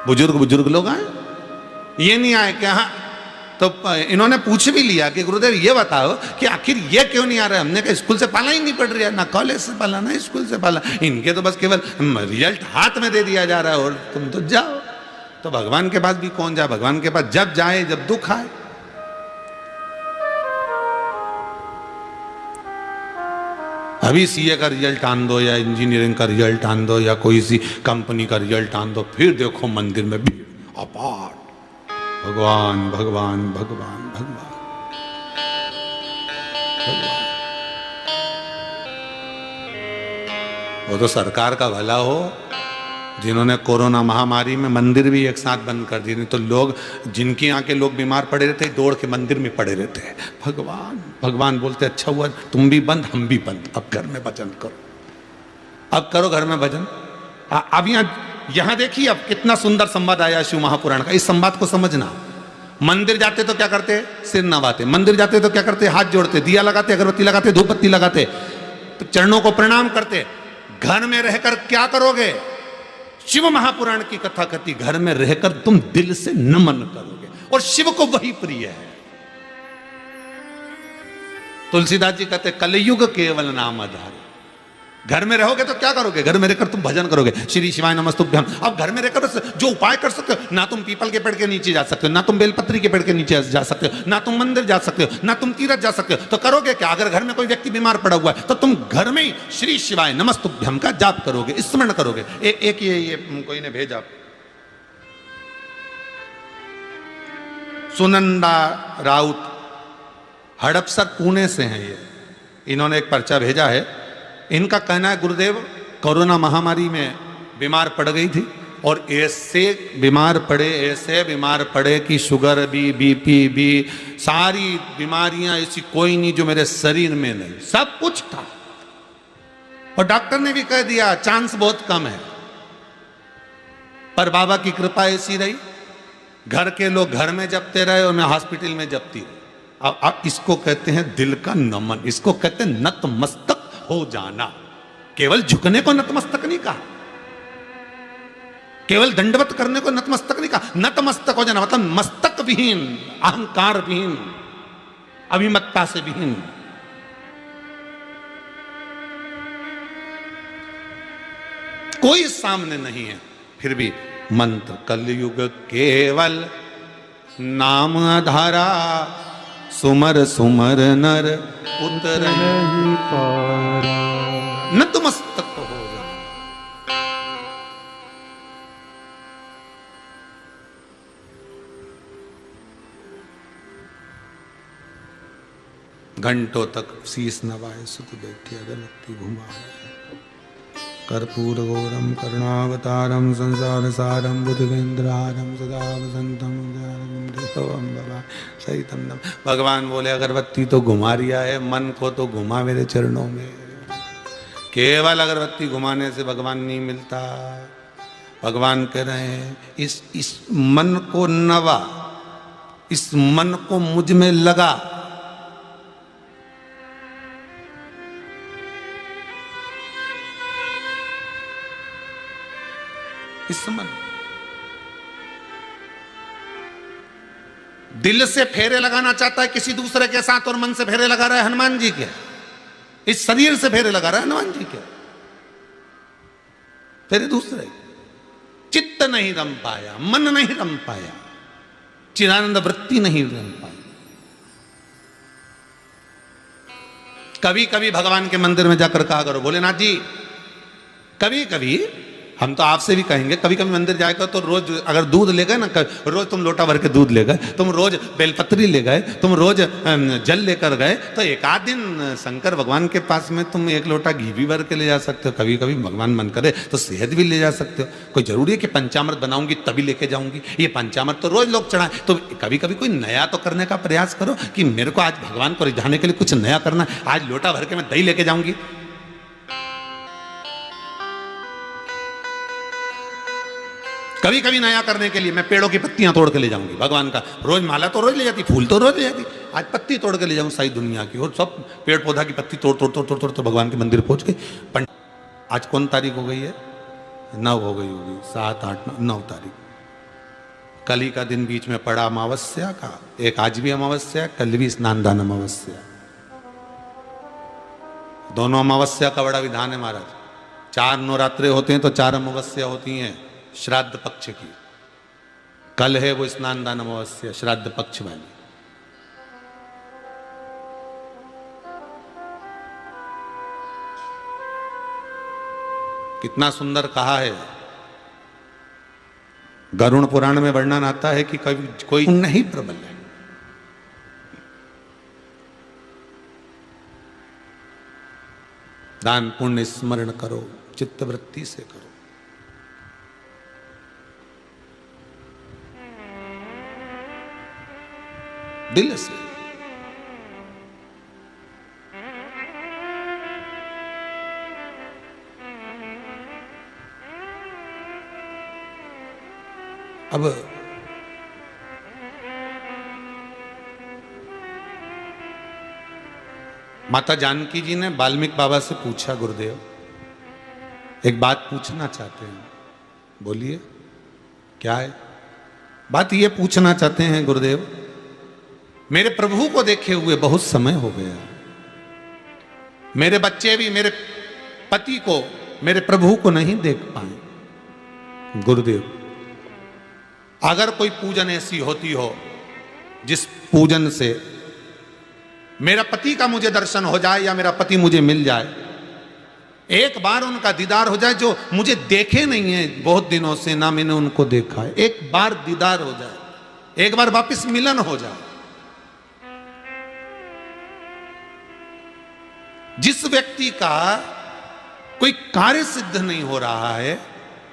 Speaker 1: बुजुर्ग बुजुर्ग लोग आए, ये नहीं आए क्या? हाँ, तो इन्होंने पूछ भी लिया कि गुरुदेव ये बताओ कि आखिर ये क्यों नहीं आ रहा है। हमने कहा स्कूल से पाला ही नहीं पड़ रहा है, ना कॉलेज से पाला ना स्कूल से पाला, इनके तो बस केवल रिजल्ट हाथ में दे दिया जा रहा है और तुम तो जाओ। तो भगवान के पास भी कौन जाए? भगवान के पास जब जाए जब दुख आए। अभी सीए का रिजल्ट आन दो या इंजीनियरिंग का रिजल्ट आन दो या कोई सी कंपनी का रिजल्ट आन दो, फिर देखो मंदिर में भी अपार भगवान भगवान भगवान भगवान भगवान। वो तो सरकार का भला हो जिन्होंने कोरोना महामारी में मंदिर भी एक साथ बंद कर दिए, नहीं तो लोग जिनके यहाँ के लोग बीमार पड़े रहते दौड़ के मंदिर में पड़े रहते हैं। भगवान भगवान बोलते अच्छा हुआ तुम भी बंद हम भी बंद, अब घर में भजन करो, अब करो घर में भजन। अब यहाँ देखिए अब कितना सुंदर संवाद आया शिव महापुराण का। इस संवाद को समझना। मंदिर जाते तो क्या करते? सिर नवाते। मंदिर जाते तो क्या करते? हाथ जोड़ते, दिया लगाते, अगरबत्ती लगाते, धूप बत्ती लगाते, चरणों को प्रणाम करते। घर में रहकर क्या करोगे? शिव महापुराण की कथा कथी, घर में रहकर तुम दिल से नमन करोगे, और शिव को वही प्रिय है। तुलसीदास जी कहते कलयुग केवल नाम आधार। घर में रहोगे तो क्या करोगे? घर में रहकर तुम भजन करोगे, श्री शिवाय नमस्तुभ्यम। अब घर में रहकर जो उपाय कर सकते हो, ना तुम पीपल के पेड़ के नीचे जा सकते हो, ना तुम बेलपत्री के पेड़ के नीचे जा सकते हो, ना तुम मंदिर जा सकते हो, ना तुम तीरथ जा सकते हो। तो करोगे क्या? अगर घर में कोई व्यक्ति बीमार पड़ा हुआ है तो तुम घर में ही श्री शिवाय नमस्तुभ्यम का जाप करोगे, स्मरण करोगे। एक ये कोई ने भेजा, सुनंदा राउत हड़पसर पुणे से हैं ये, इन्होंने एक पर्चा भेजा है। इनका कहना है गुरुदेव कोरोना महामारी में बीमार पड़ गई थी और ऐसे बीमार पड़े कि शुगर भी, बीपी भी, सारी बीमारियां ऐसी कोई नहीं जो मेरे शरीर में नहीं, सब कुछ था। और डॉक्टर ने भी कह दिया चांस बहुत कम है, पर बाबा की कृपा ऐसी रही, घर के लोग घर में जपते रहे और मैं हॉस्पिटल में जपती रही। अब इसको कहते हैं दिल का नमन, इसको कहते हैं नतमस्तक हो जाना। केवल झुकने को नतमस्तक नहीं कहा, केवल दंडवत करने को नतमस्तक नहीं कहा। नतमस्तक हो जाना मतलब मस्तक विहीन, अहंकार विहीन, अभिमत्ता से विहीन। कोई सामने नहीं है, फिर भी मंत्र कलयुग केवल नाम आधारा, सुमर सुमर नर उतर नतमस्तक हो जाए। घंटों तक शीस नवाए सुत बैठे अगरबत्ती घुमाए, कर्पूर गौरम करुणावतारम संसार सारम बुद्धेन्द्रहारम सदा वसंतम सहितम नम। भगवान बोले अगरबत्ती तो घुमा रिया है, मन को तो घुमा मेरे चरणों में। केवल अगरबत्ती घुमाने से भगवान नहीं मिलता। भगवान कह रहे हैं इस मन को नवा, इस मन को मुझ में लगा। इस मन दिल से फेरे लगाना चाहता है किसी दूसरे के साथ और मन से फेरे लगा रहा है हनुमान जी के, इस शरीर से फेरे लगा रहा है हनुमान जी के, फेरे दूसरे। चित्त नहीं रम पाया, मन नहीं रम पाया, चिदानंद वृत्ति नहीं रम पाई। कभी कभी भगवान के मंदिर में जाकर कहा करो भोलेनाथ जी, कभी कभी हम तो आपसे भी कहेंगे, कभी कभी मंदिर जाएगा तो रोज अगर दूध ले गए ना, रोज तुम लोटा भर के दूध ले गए, तुम रोज बेलपत्री ले गए, तुम रोज जल लेकर गए, तो एक आध दिन शंकर भगवान के पास में तुम एक लोटा घी भी भर के ले जा सकते हो। कभी कभी भगवान मन करे तो शहद भी ले जा सकते हो। कोई जरूरी है कि पंचामृत बनाऊंगी तभी लेके जाऊंगी? ये पंचामृत तो रोज लोग चढ़ाएं, तो कभी कभी कोई नया तो करने का प्रयास करो कि मेरे को आज भगवान को रिझाने के लिए कुछ नया करना, आज लोटा भर के मैं दही लेके जाऊंगी। कभी कभी नया करने के लिए मैं पेड़ों की पत्तियां तोड़ के ले जाऊंगी भगवान का। रोज माला तो रोज ले जाती, फूल तो रोज ले जाती, आज पत्ती तोड़ के ले जाऊं सारी दुनिया की, और सब पेड़ पौधा की पत्ती तोड़ तोड़ तोड़ तोड़ तोड़ तो भगवान के मंदिर पहुंच गई। आज कौन तारीख हो गई है? 9 हो गई होगी, 7, 8, 9 तारीख। कल ही का दिन बीच में पड़ा अमावस्या का, एक आज भी अमावस्या, कल भी स्नान दान अमावस्या। दोनों अमावस्या का बड़ा विधान है महाराज। 4 नवरात्रे होते हैं तो 4 अमावस्या होती हैं श्राद्ध पक्ष की। कल है वो स्नान दान अमावस्या, श्राद्ध पक्ष वाली। कितना सुंदर कहा है। गरुड़ पुराण में वर्णन आता है कि कभी कोई नहीं प्रबल है। दान पुण्य स्मरण करो, चित्तवृत्ति से करो। दिल से। अब माता जानकी जी ने वाल्मीकि बाबा से पूछा, गुरुदेव एक बात पूछना चाहते हैं। बोलिए, क्या है? बात ये पूछना चाहते हैं गुरुदेव, मेरे प्रभु को देखे हुए बहुत समय हो गया, मेरे बच्चे भी मेरे पति को, मेरे प्रभु को नहीं देख पाए। गुरुदेव, अगर कोई पूजन ऐसी होती हो जिस पूजन से मेरा पति का मुझे दर्शन हो जाए या मेरा पति मुझे मिल जाए, एक बार उनका दीदार हो जाए, जो मुझे देखे नहीं है बहुत दिनों से, ना मैंने उनको देखा है, एक बार दीदार हो जाए, एक बार वापस मिलन हो जाए। जिस व्यक्ति का कोई कार्य सिद्ध नहीं हो रहा है,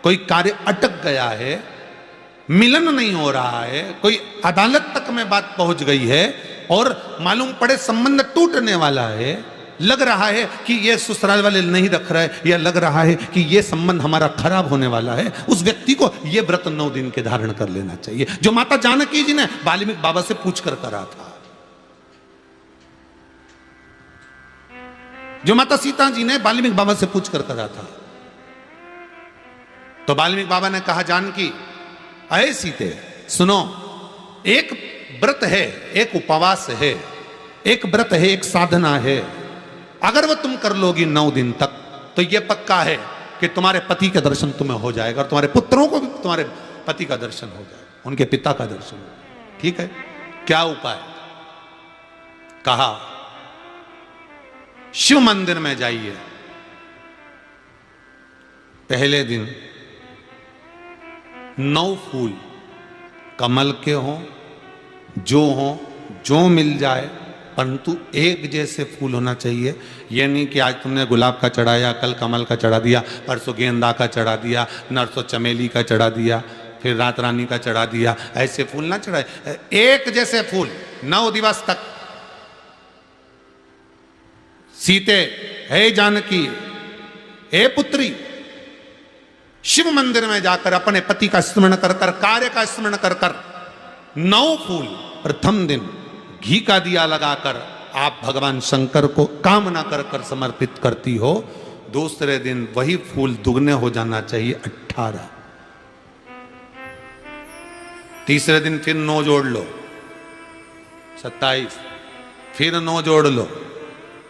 Speaker 1: कोई कार्य अटक गया है, मिलन नहीं हो रहा है, कोई अदालत तक में बात पहुंच गई है और मालूम पड़े संबंध टूटने वाला है, लग रहा है कि ये ससुराल वाले नहीं रख रहे, या लग रहा है कि ये संबंध हमारा खराब होने वाला है, उस व्यक्ति को ये व्रत 9 दिन के धारण कर लेना चाहिए, जो माता जानकी जी ने वाल्मीकि बाबा से पूछकर करा था, जो माता सीता जी ने वाल्मीकि बाबा से पूछकर करा था। तो वाल्मीकि बाबा ने कहा, जानकी अये सीते सुनो, एक व्रत है, एक उपवास है, एक व्रत है, एक साधना है, अगर वो तुम कर लोगी 9 दिन तक तो ये पक्का है कि तुम्हारे पति का दर्शन तुम्हें हो जाएगा और तुम्हारे पुत्रों को भी तुम्हारे पति का दर्शन हो जाएगा, उनके पिता का दर्शन हो जाएगा। ठीक है, क्या उपाय? कहा शिव मंदिर में जाइए, पहले दिन 9 फूल कमल के हों, जो मिल जाए, परंतु एक जैसे फूल होना चाहिए। ये नहीं कि आज तुमने गुलाब का चढ़ाया, कल कमल का चढ़ा दिया, परसों गेंदा का चढ़ा दिया, नरसों चमेली का चढ़ा दिया, फिर रात रानी का चढ़ा दिया, ऐसे फूल ना चढ़ाए। एक जैसे फूल 9 दिवस तक। सीते, हे जानकी, हे पुत्री, शिव मंदिर में जाकर अपने पति का स्मरण कर कर, कार्य का स्मरण कर कर 9 फूल प्रथम दिन घी का दिया लगाकर आप भगवान शंकर को कामना कर कर समर्पित करती हो। दूसरे दिन वही फूल दुगने हो जाना चाहिए, 18। तीसरे दिन फिर 9 जोड़ लो, 27, फिर 9 जोड़ लो,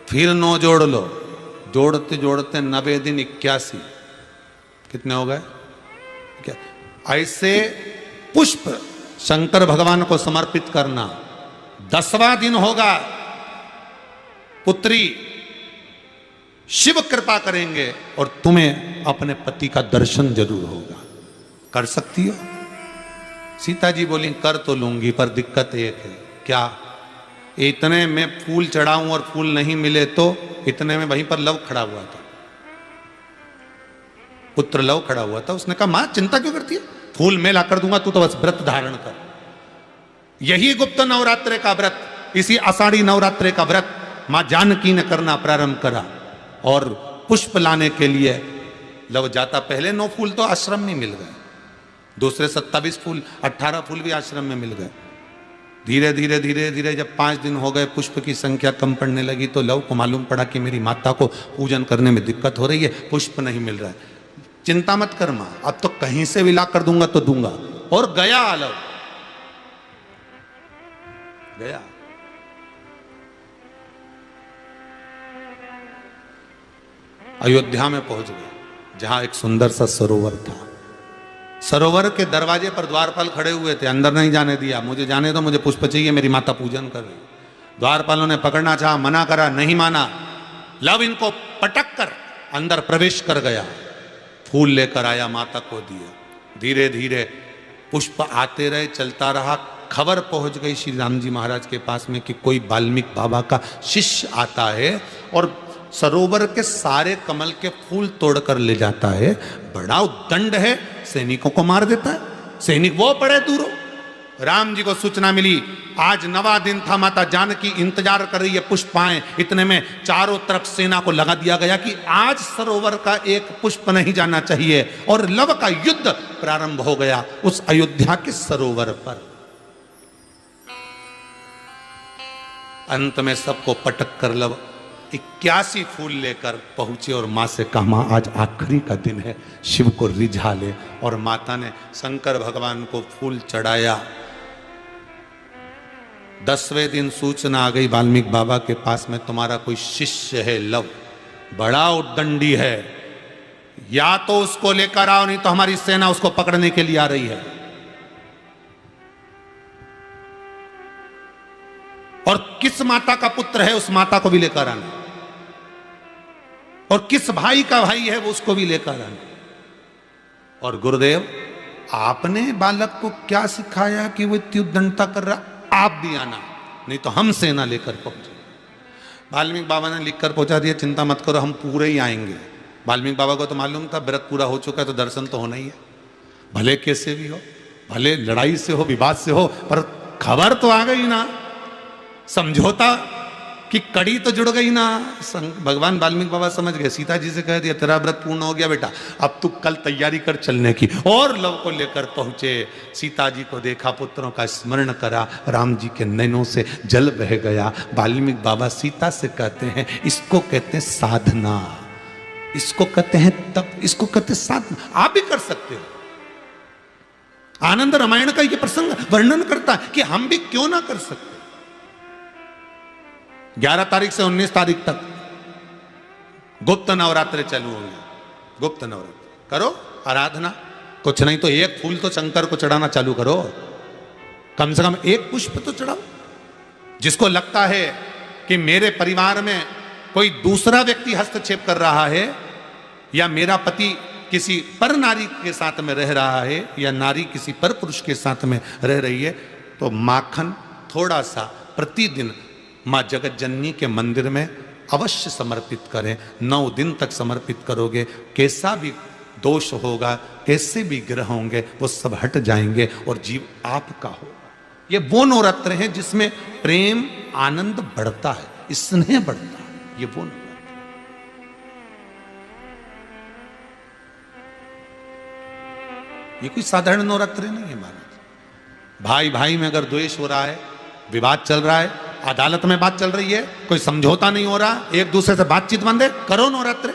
Speaker 1: फिर 9 जोड़ लो, जोड़ते जोड़ते 90 दिन 81। कितने हो गए? क्या ऐसे पुष्प शंकर भगवान को समर्पित करना। 10वां दिन होगा पुत्री शिव कृपा करेंगे और तुम्हें अपने पति का दर्शन जरूर होगा। कर सकती हो? सीता जी बोली कर तो लूंगी, पर दिक्कत एक है। क्या? इतने में फूल चढ़ाऊं और फूल नहीं मिले तो? इतने में वहीं पर लव खड़ा हुआ था, पुत्र लव खड़ा हुआ था। उसने कहा मां चिंता क्यों करती है, फूल मैं ला कर दूंगा, तू तो बस व्रत धारण कर। यही गुप्त नवरात्रे का व्रत, इसी आषाढ़ी नवरात्रे का व्रत मां जानकी ने करना प्रारंभ करा। और पुष्प लाने के लिए लव जाता। पहले 9 फूल तो आश्रम में मिल गए, दूसरे 27 फूल, 18 फूल भी आश्रम में मिल गए। धीरे धीरे धीरे धीरे जब 5 दिन हो गए, पुष्प की संख्या कम पड़ने लगी, तो लव को मालूम पड़ा कि मेरी माता को पूजन करने में दिक्कत हो रही है, पुष्प नहीं मिल रहा है। चिंता मत कर मां, अब तो कहीं से भी ला कर दूंगा तो दूंगा। और गया लव, गया। अयोध्या में पहुंच गए, जहां एक सुंदर सा सरोवर था। सरोवर के दरवाजे पर द्वारपाल खड़े हुए थे, अंदर नहीं जाने दिया। मुझे जाने दो, मुझे पुष्प चाहिए, मेरी माता पूजन कर रही। द्वारपालों ने पकड़ना चाहा, मना करा, नहीं माना। लव इनको पटक कर अंदर प्रवेश कर गया, फूल लेकर आया, माता को दिया। धीरे धीरे पुष्प आते रहे, चलता रहा। खबर पहुंच गई श्री राम जी महाराज के पास में कि कोई वाल्मीकि बाबा का शिष्य आता है और सरोवर के सारे कमल के फूल तोड़कर ले जाता है। बड़ा उद्दंड है, सैनिकों को मार देता है। सैनिक वो पड़े दूरों। राम जी को सूचना मिली, आज 9वां दिन था, माता जानकी इंतजार कर रही है पुष्प आए। इतने में चारों तरफ सेना को लगा दिया गया कि आज सरोवर का एक पुष्प नहीं जाना चाहिए। और लव का युद्ध प्रारंभ हो गया उस अयोध्या के सरोवर पर। अंत में सबको पटक कर लव 81 फूल लेकर पहुंचे और मां से कहा, मां आज आखिरी का दिन है, शिव को रिझा ले। और माता ने शंकर भगवान को फूल चढ़ाया। 10वें दिन सूचना आ गई वाल्मीकि बाबा के पास में, तुम्हारा कोई शिष्य है लव, बड़ा उद्दंडी है, या तो उसको लेकर आओ, नहीं तो हमारी सेना उसको पकड़ने के लिए आ रही है। और किस माता का पुत्र है उस माता को भी लेकर आना, और किस भाई का भाई है वो उसको भी लेकर आना। और गुरुदेव आपने बालक को क्या सिखाया कि वो इतनी उद्दंडता कर रहा, आप भी आना, नहीं तो हम सेना लेकर पहुंचे। वाल्मीकि बाबा ने लिखकर पहुंचा दिया, चिंता मत करो हम पूरे ही आएंगे। वाल्मीकि बाबा को तो मालूम था व्रत पूरा हो चुका है तो दर्शन तो होना ही है, भले कैसे भी हो, भले लड़ाई से हो, विवाद से हो, पर खबर तो आ गई ना, समझौता की कड़ी तो जुड़ गई ना। भगवान वाल्मीकि बाबा समझ गए, सीता जी से कह दिया तेरा व्रत पूर्ण हो गया बेटा, अब तू कल तैयारी कर चलने की। और लव को लेकर पहुंचे, सीता जी को देखा, पुत्रों का स्मरण करा, राम जी के नैनों से जल बह गया। वाल्मीकि बाबा सीता से कहते हैं, इसको कहते हैं साधना, इसको कहते हैं तप, इसको कहते हैं साधना। आप भी कर सकते हो। आनंद रामायण का यह प्रसंग वर्णन करता है कि हम भी क्यों ना कर सकते। 11 तारीख से 19 तारीख तक गुप्त नवरात्रे चालू होंगे। गुप्त नवरात्र करो, आराधना, कुछ नहीं तो एक फूल तो शंकर को चढ़ाना चालू करो, कम से कम एक पुष्प तो चढ़ाओ। जिसको लगता है कि मेरे परिवार में कोई दूसरा व्यक्ति हस्तक्षेप कर रहा है, या मेरा पति किसी पर नारी के साथ में रह रहा है, या नारी किसी पर पुरुष के साथ में रह रही है, तो माखन थोड़ा सा प्रतिदिन मां जगत जननी के मंदिर में अवश्य समर्पित करें। 9 दिन तक समर्पित करोगे, कैसा भी दोष होगा, कैसे भी ग्रह होंगे, वो सब हट जाएंगे और जीव आपका होगा। ये वो नवरात्र हैं जिसमें प्रेम आनंद बढ़ता है, स्नेह बढ़ता है। ये वो नवरात्र, ये कोई साधारण नवरात्र नहीं है महाराज। भाई भाई में अगर द्वेष हो रहा है, विवाद चल रहा है, अदालत में बात चल रही है, कोई समझौता नहीं हो रहा, एक दूसरे से बातचीत बंद है, करो नवरात्र,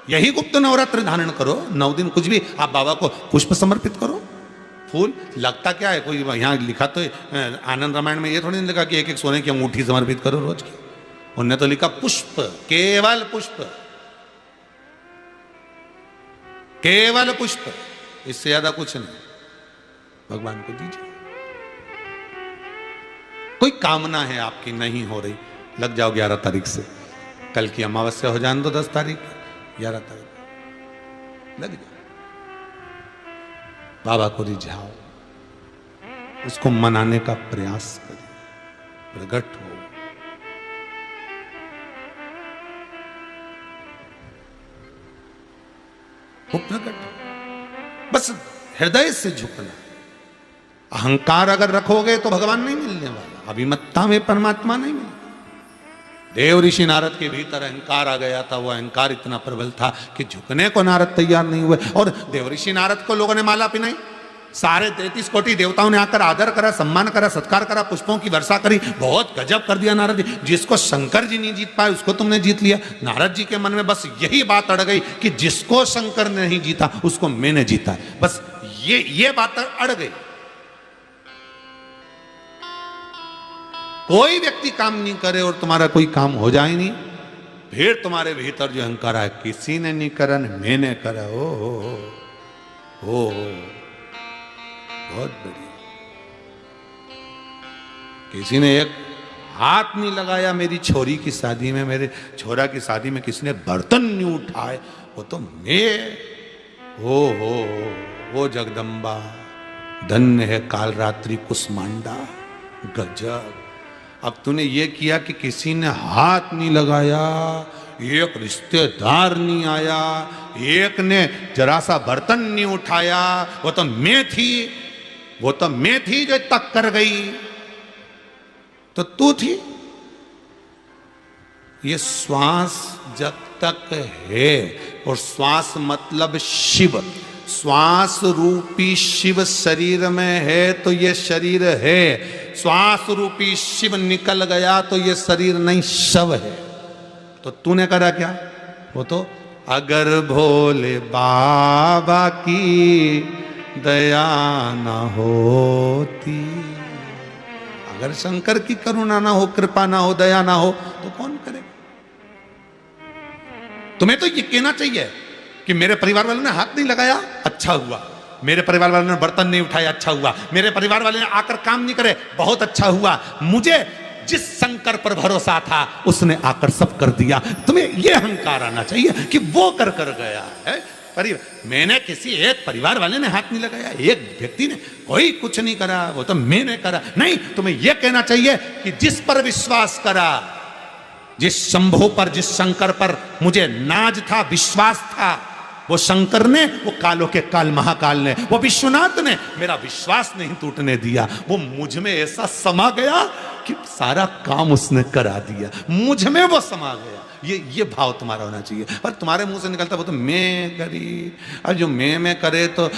Speaker 1: यही गुप्त नवरात्र धारण करो। 9 दिन कुछ भी आप बाबा को पुष्प समर्पित करो। फूल लगता क्या है, कोई यहाँ लिखा तो आनंद रामायण में ये थोड़ी नहीं लिखा कि एक एक सोने की अंगूठी समर्पित करो रोज की। उनने तो लिखा पुष्प, केवल पुष्प, केवल पुष्प, इससे ज्यादा कुछ नहीं। भगवान को दीजिए। कोई कामना है आपकी नहीं हो रही, लग जाओ 11 तारीख से, कल की अमावस्या हो जाने दो, 10 तारीख 11 तारीख लग जाए, बाबा को रिझाओ, उसको मनाने का प्रयास करिए, प्रकट हो। वो प्रकट हो, बस हृदय से झुकना। अहंकार अगर रखोगे तो भगवान नहीं मिलने वाला, अभिमत्ता में परमात्मा नहीं मिलता। देव ऋषि नारद के भीतर अहंकार आ गया था, वो अहंकार इतना प्रबल था कि झुकने को नारद तैयार नहीं हुए। और देव ऋषि नारद को लोगों ने माला पिनाई, सारे 33 कोटि देवताओं ने आकर आदर करा, सम्मान करा, सत्कार करा, पुष्पों की वर्षा करी, बहुत गजब कर दिया नारद जी। जिसको शंकर जी नहीं जीत पाए उसको तुमने जीत लिया। नारद जी के मन में बस यही बात अड़ गई कि जिसको शंकर ने नहीं जीता उसको मैंने जीता, बस ये बात अड़ गई। कोई व्यक्ति काम नहीं करे और तुम्हारा कोई काम हो जाए नहीं, फिर तुम्हारे भीतर जो अहंकार है, किसी ने नहीं करा, मैंने करा, ओ बहुत बढ़िया। किसी ने एक हाथ नहीं लगाया मेरी छोरी की शादी में, मेरे छोरा की शादी में किसी ने बर्तन नहीं उठाए, वो तो मैं वो जगदम्बा, धन्य है काल रात्रि कुसमांडा, गजब। अब तूने ये किया कि किसी ने हाथ नहीं लगाया, एक रिश्तेदार नहीं आया, एक ने जरा सा बर्तन नहीं उठाया, वो तो मैं थी जो तक कर गई, तो तू थी। ये श्वास जब तक है, और श्वास मतलब शिव, श्वास रूपी शिव शरीर में है तो ये शरीर है, श्वास रूपी शिव निकल गया तो ये शरीर नहीं, शव है। तो तूने करा क्या? वो तो अगर भोले बाबा की दया न होती, अगर शंकर की करुणा ना हो, कृपा ना हो, दया ना हो, तो कौन करेगा? तुम्हें तो ये कहना चाहिए कि मेरे परिवार वालों ने हाथ नहीं लगाया, अच्छा हुआ, मेरे परिवार वालों ने बर्तन नहीं उठाया, अच्छा हुआ, मेरे परिवार वाले ने आकर काम नहीं करे, बहुत अच्छा हुआ, मुझे जिस शंकर पर भरोसा था उसने आकर सब कर दिया। तुम्हें यह अहंकार आना चाहिए कि वो कर गया है। मैंने किसी एक परिवार वाले ने हाथ नहीं लगाया, एक व्यक्ति ने कोई कुछ नहीं करा, वो तो मैंने करा। नहीं, तुम्हें यह कहना चाहिए कि जिस पर विश्वास करा, जिस शंभु पर, जिस शंकर पर मुझे नाज था, विश्वास था, वो शंकर ने, वो कालों के काल महाकाल ने, वो विश्वनाथ ने मेरा विश्वास नहीं टूटने दिया। वो मुझ में ऐसा समा गया कि सारा काम उसने करा दिया, मुझ में वो समा गया। ये भाव तुम्हारा होना चाहिए। और तुम्हारे मुंह से निकलता वो तो मैं करी, और जो मैं करे तो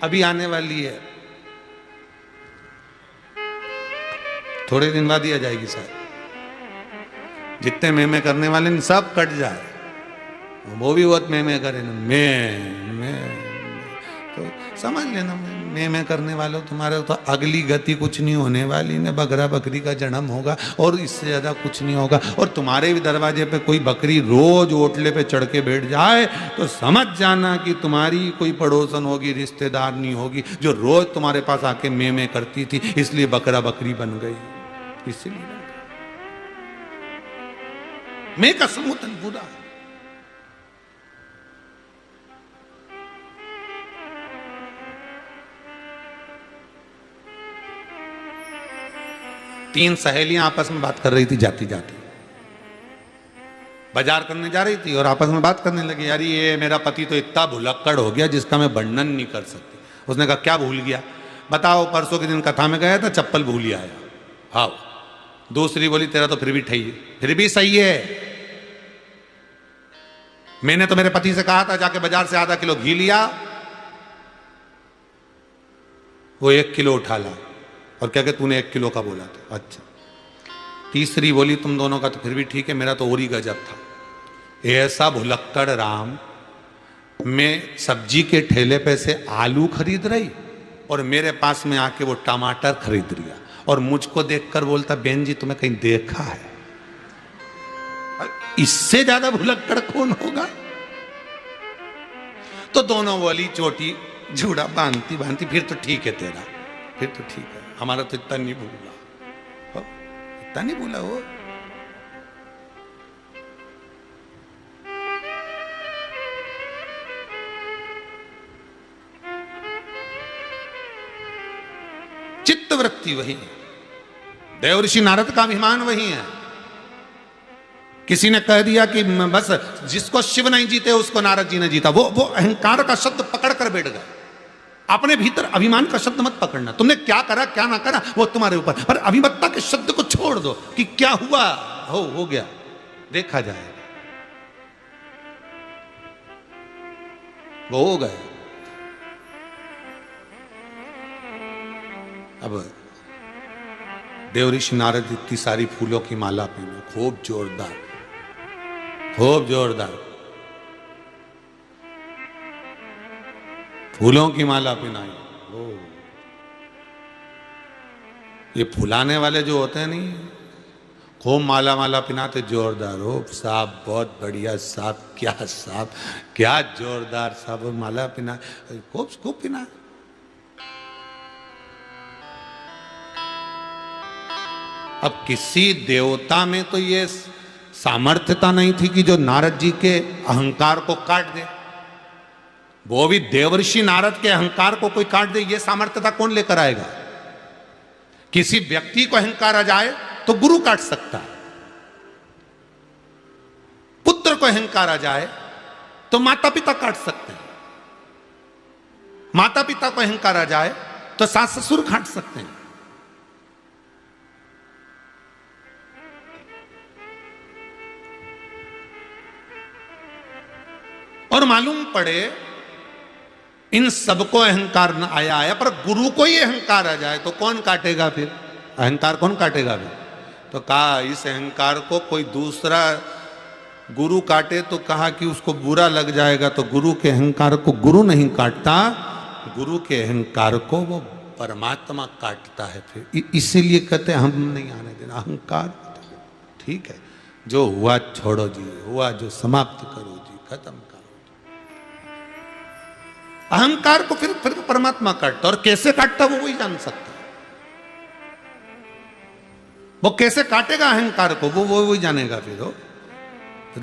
Speaker 1: अभी आने वाली है, थोड़े दिन बाद ही आ जाएगी शायद। जितने मैं करने वाले हैं सब कट जाए, वो भी बहुत मैं करे ना, मैं तो समझ लेना, मैं करने वालों तुम्हारे तो अगली गति कुछ नहीं होने वाली ने, बकरा बकरी का जन्म होगा और इससे ज्यादा कुछ नहीं होगा। और तुम्हारे भी दरवाजे पे कोई बकरी रोज ओटले पे चढ़ के बैठ जाए तो समझ जाना कि तुम्हारी कोई पड़ोसन होगी, रिश्तेदार नहीं होगी, जो रोज तुम्हारे पास आके मैं करती थी, इसलिए बकरा बकरी बन गई, इसलिए मैं का समूतन बुरा। तीन सहेलियां आपस में बात कर रही थी, जाती जाती बाजार करने जा रही थी और आपस में बात करने लगी, यार ये मेरा पति तो इतना भुलक्कड़ हो गया जिसका मैं वर्णन नहीं कर सकती। उसने कहा क्या भूल गया? बताओ, परसों के दिन कथा में गया था, चप्पल भूल ही आया। हाँ। दूसरी बोली तेरा तो फिर भी सही है, मैंने तो मेरे पति से कहा था जाके बाजार से आधा किलो घी लिया, वो 1 किलो उठा ला, और क्या कि तूने 1 किलो का बोला था। अच्छा। तीसरी बोली तुम दोनों का तो फिर भी ठीक है, मेरा तो और ही गजब था, ऐसा भुलक्कड़ राम, मैं सब्जी के ठेले पे से आलू खरीद रही और मेरे पास में आके वो टमाटर खरीद लिया, और मुझको देखकर बोलता बहन जी तुम्हें कहीं देखा है? इससे ज्यादा भुलक्कड़ कौन होगा? तो दोनों बोली चोटी जूड़ा बांधती बांधती, फिर तो ठीक है तेरा, फिर तो ठीक है, हमारा तो इतना नहीं भूला, इतना नहीं भूला वो। चित्त वृत्ति वही है। देवर्षि नारद का अभिमान वही है। किसी ने कह दिया कि बस जिसको शिव नहीं जीते उसको नारद जी ने जीता, वो अहंकार का शब्द पकड़ कर बैठ गए। अपने भीतर अभिमान का शब्द मत पकड़ना, तुमने क्या करा क्या ना करा वो तुम्हारे ऊपर, पर अभिमत्ता के शब्द को छोड़ दो कि क्या हुआ हो गया, देखा जाएगा, वो हो गए। अब देवऋषि नारद इतनी सारी फूलों की माला पहनो, खूब जोरदार, खूब जोरदार फूलों की माला पहनाई। ये फुलाने वाले जो होते हैं नहीं, खूब माला माला पहनाते, जोरदार हो साहब, बहुत बढ़िया साहब, क्या साहब, क्या जोरदार साहब, माला पहना, खूब खूब पहना। अब किसी देवता में तो ये सामर्थ्यता नहीं थी कि जो नारद जी के अहंकार को काट दे। वो भी देवर्षि नारद के अहंकार को कोई काट दे, ये सामर्थ्यता कौन लेकर आएगा? किसी व्यक्ति को अहंकार आ जाए तो गुरु काट सकता है, पुत्र को अहंकार आ जाए तो माता पिता काट सकते हैं, माता पिता को अहंकार आ जाए तो सास ससुर काट सकते हैं। और मालूम पड़े इन सबको अहंकार न आया, पर गुरु को ही अहंकार आ जाए तो कौन काटेगा फिर? अहंकार कौन काटेगा फिर? तो कहा इस अहंकार को कोई दूसरा गुरु काटे तो कहा कि उसको बुरा लग जाएगा, तो गुरु के अहंकार को गुरु नहीं काटता, गुरु के अहंकार को वो परमात्मा काटता है। फिर इसीलिए कहते हैं हम नहीं आने देना अहंकार। ठीक है, जो हुआ छोड़ो जी, हुआ जो समाप्त करो जी, खत्म करो। अहंकार को फिर परमात्मा काटता, और कैसे काटता वो वही जान सकता है। वो कैसे काटेगा अहंकार को वो वही जानेगा फिर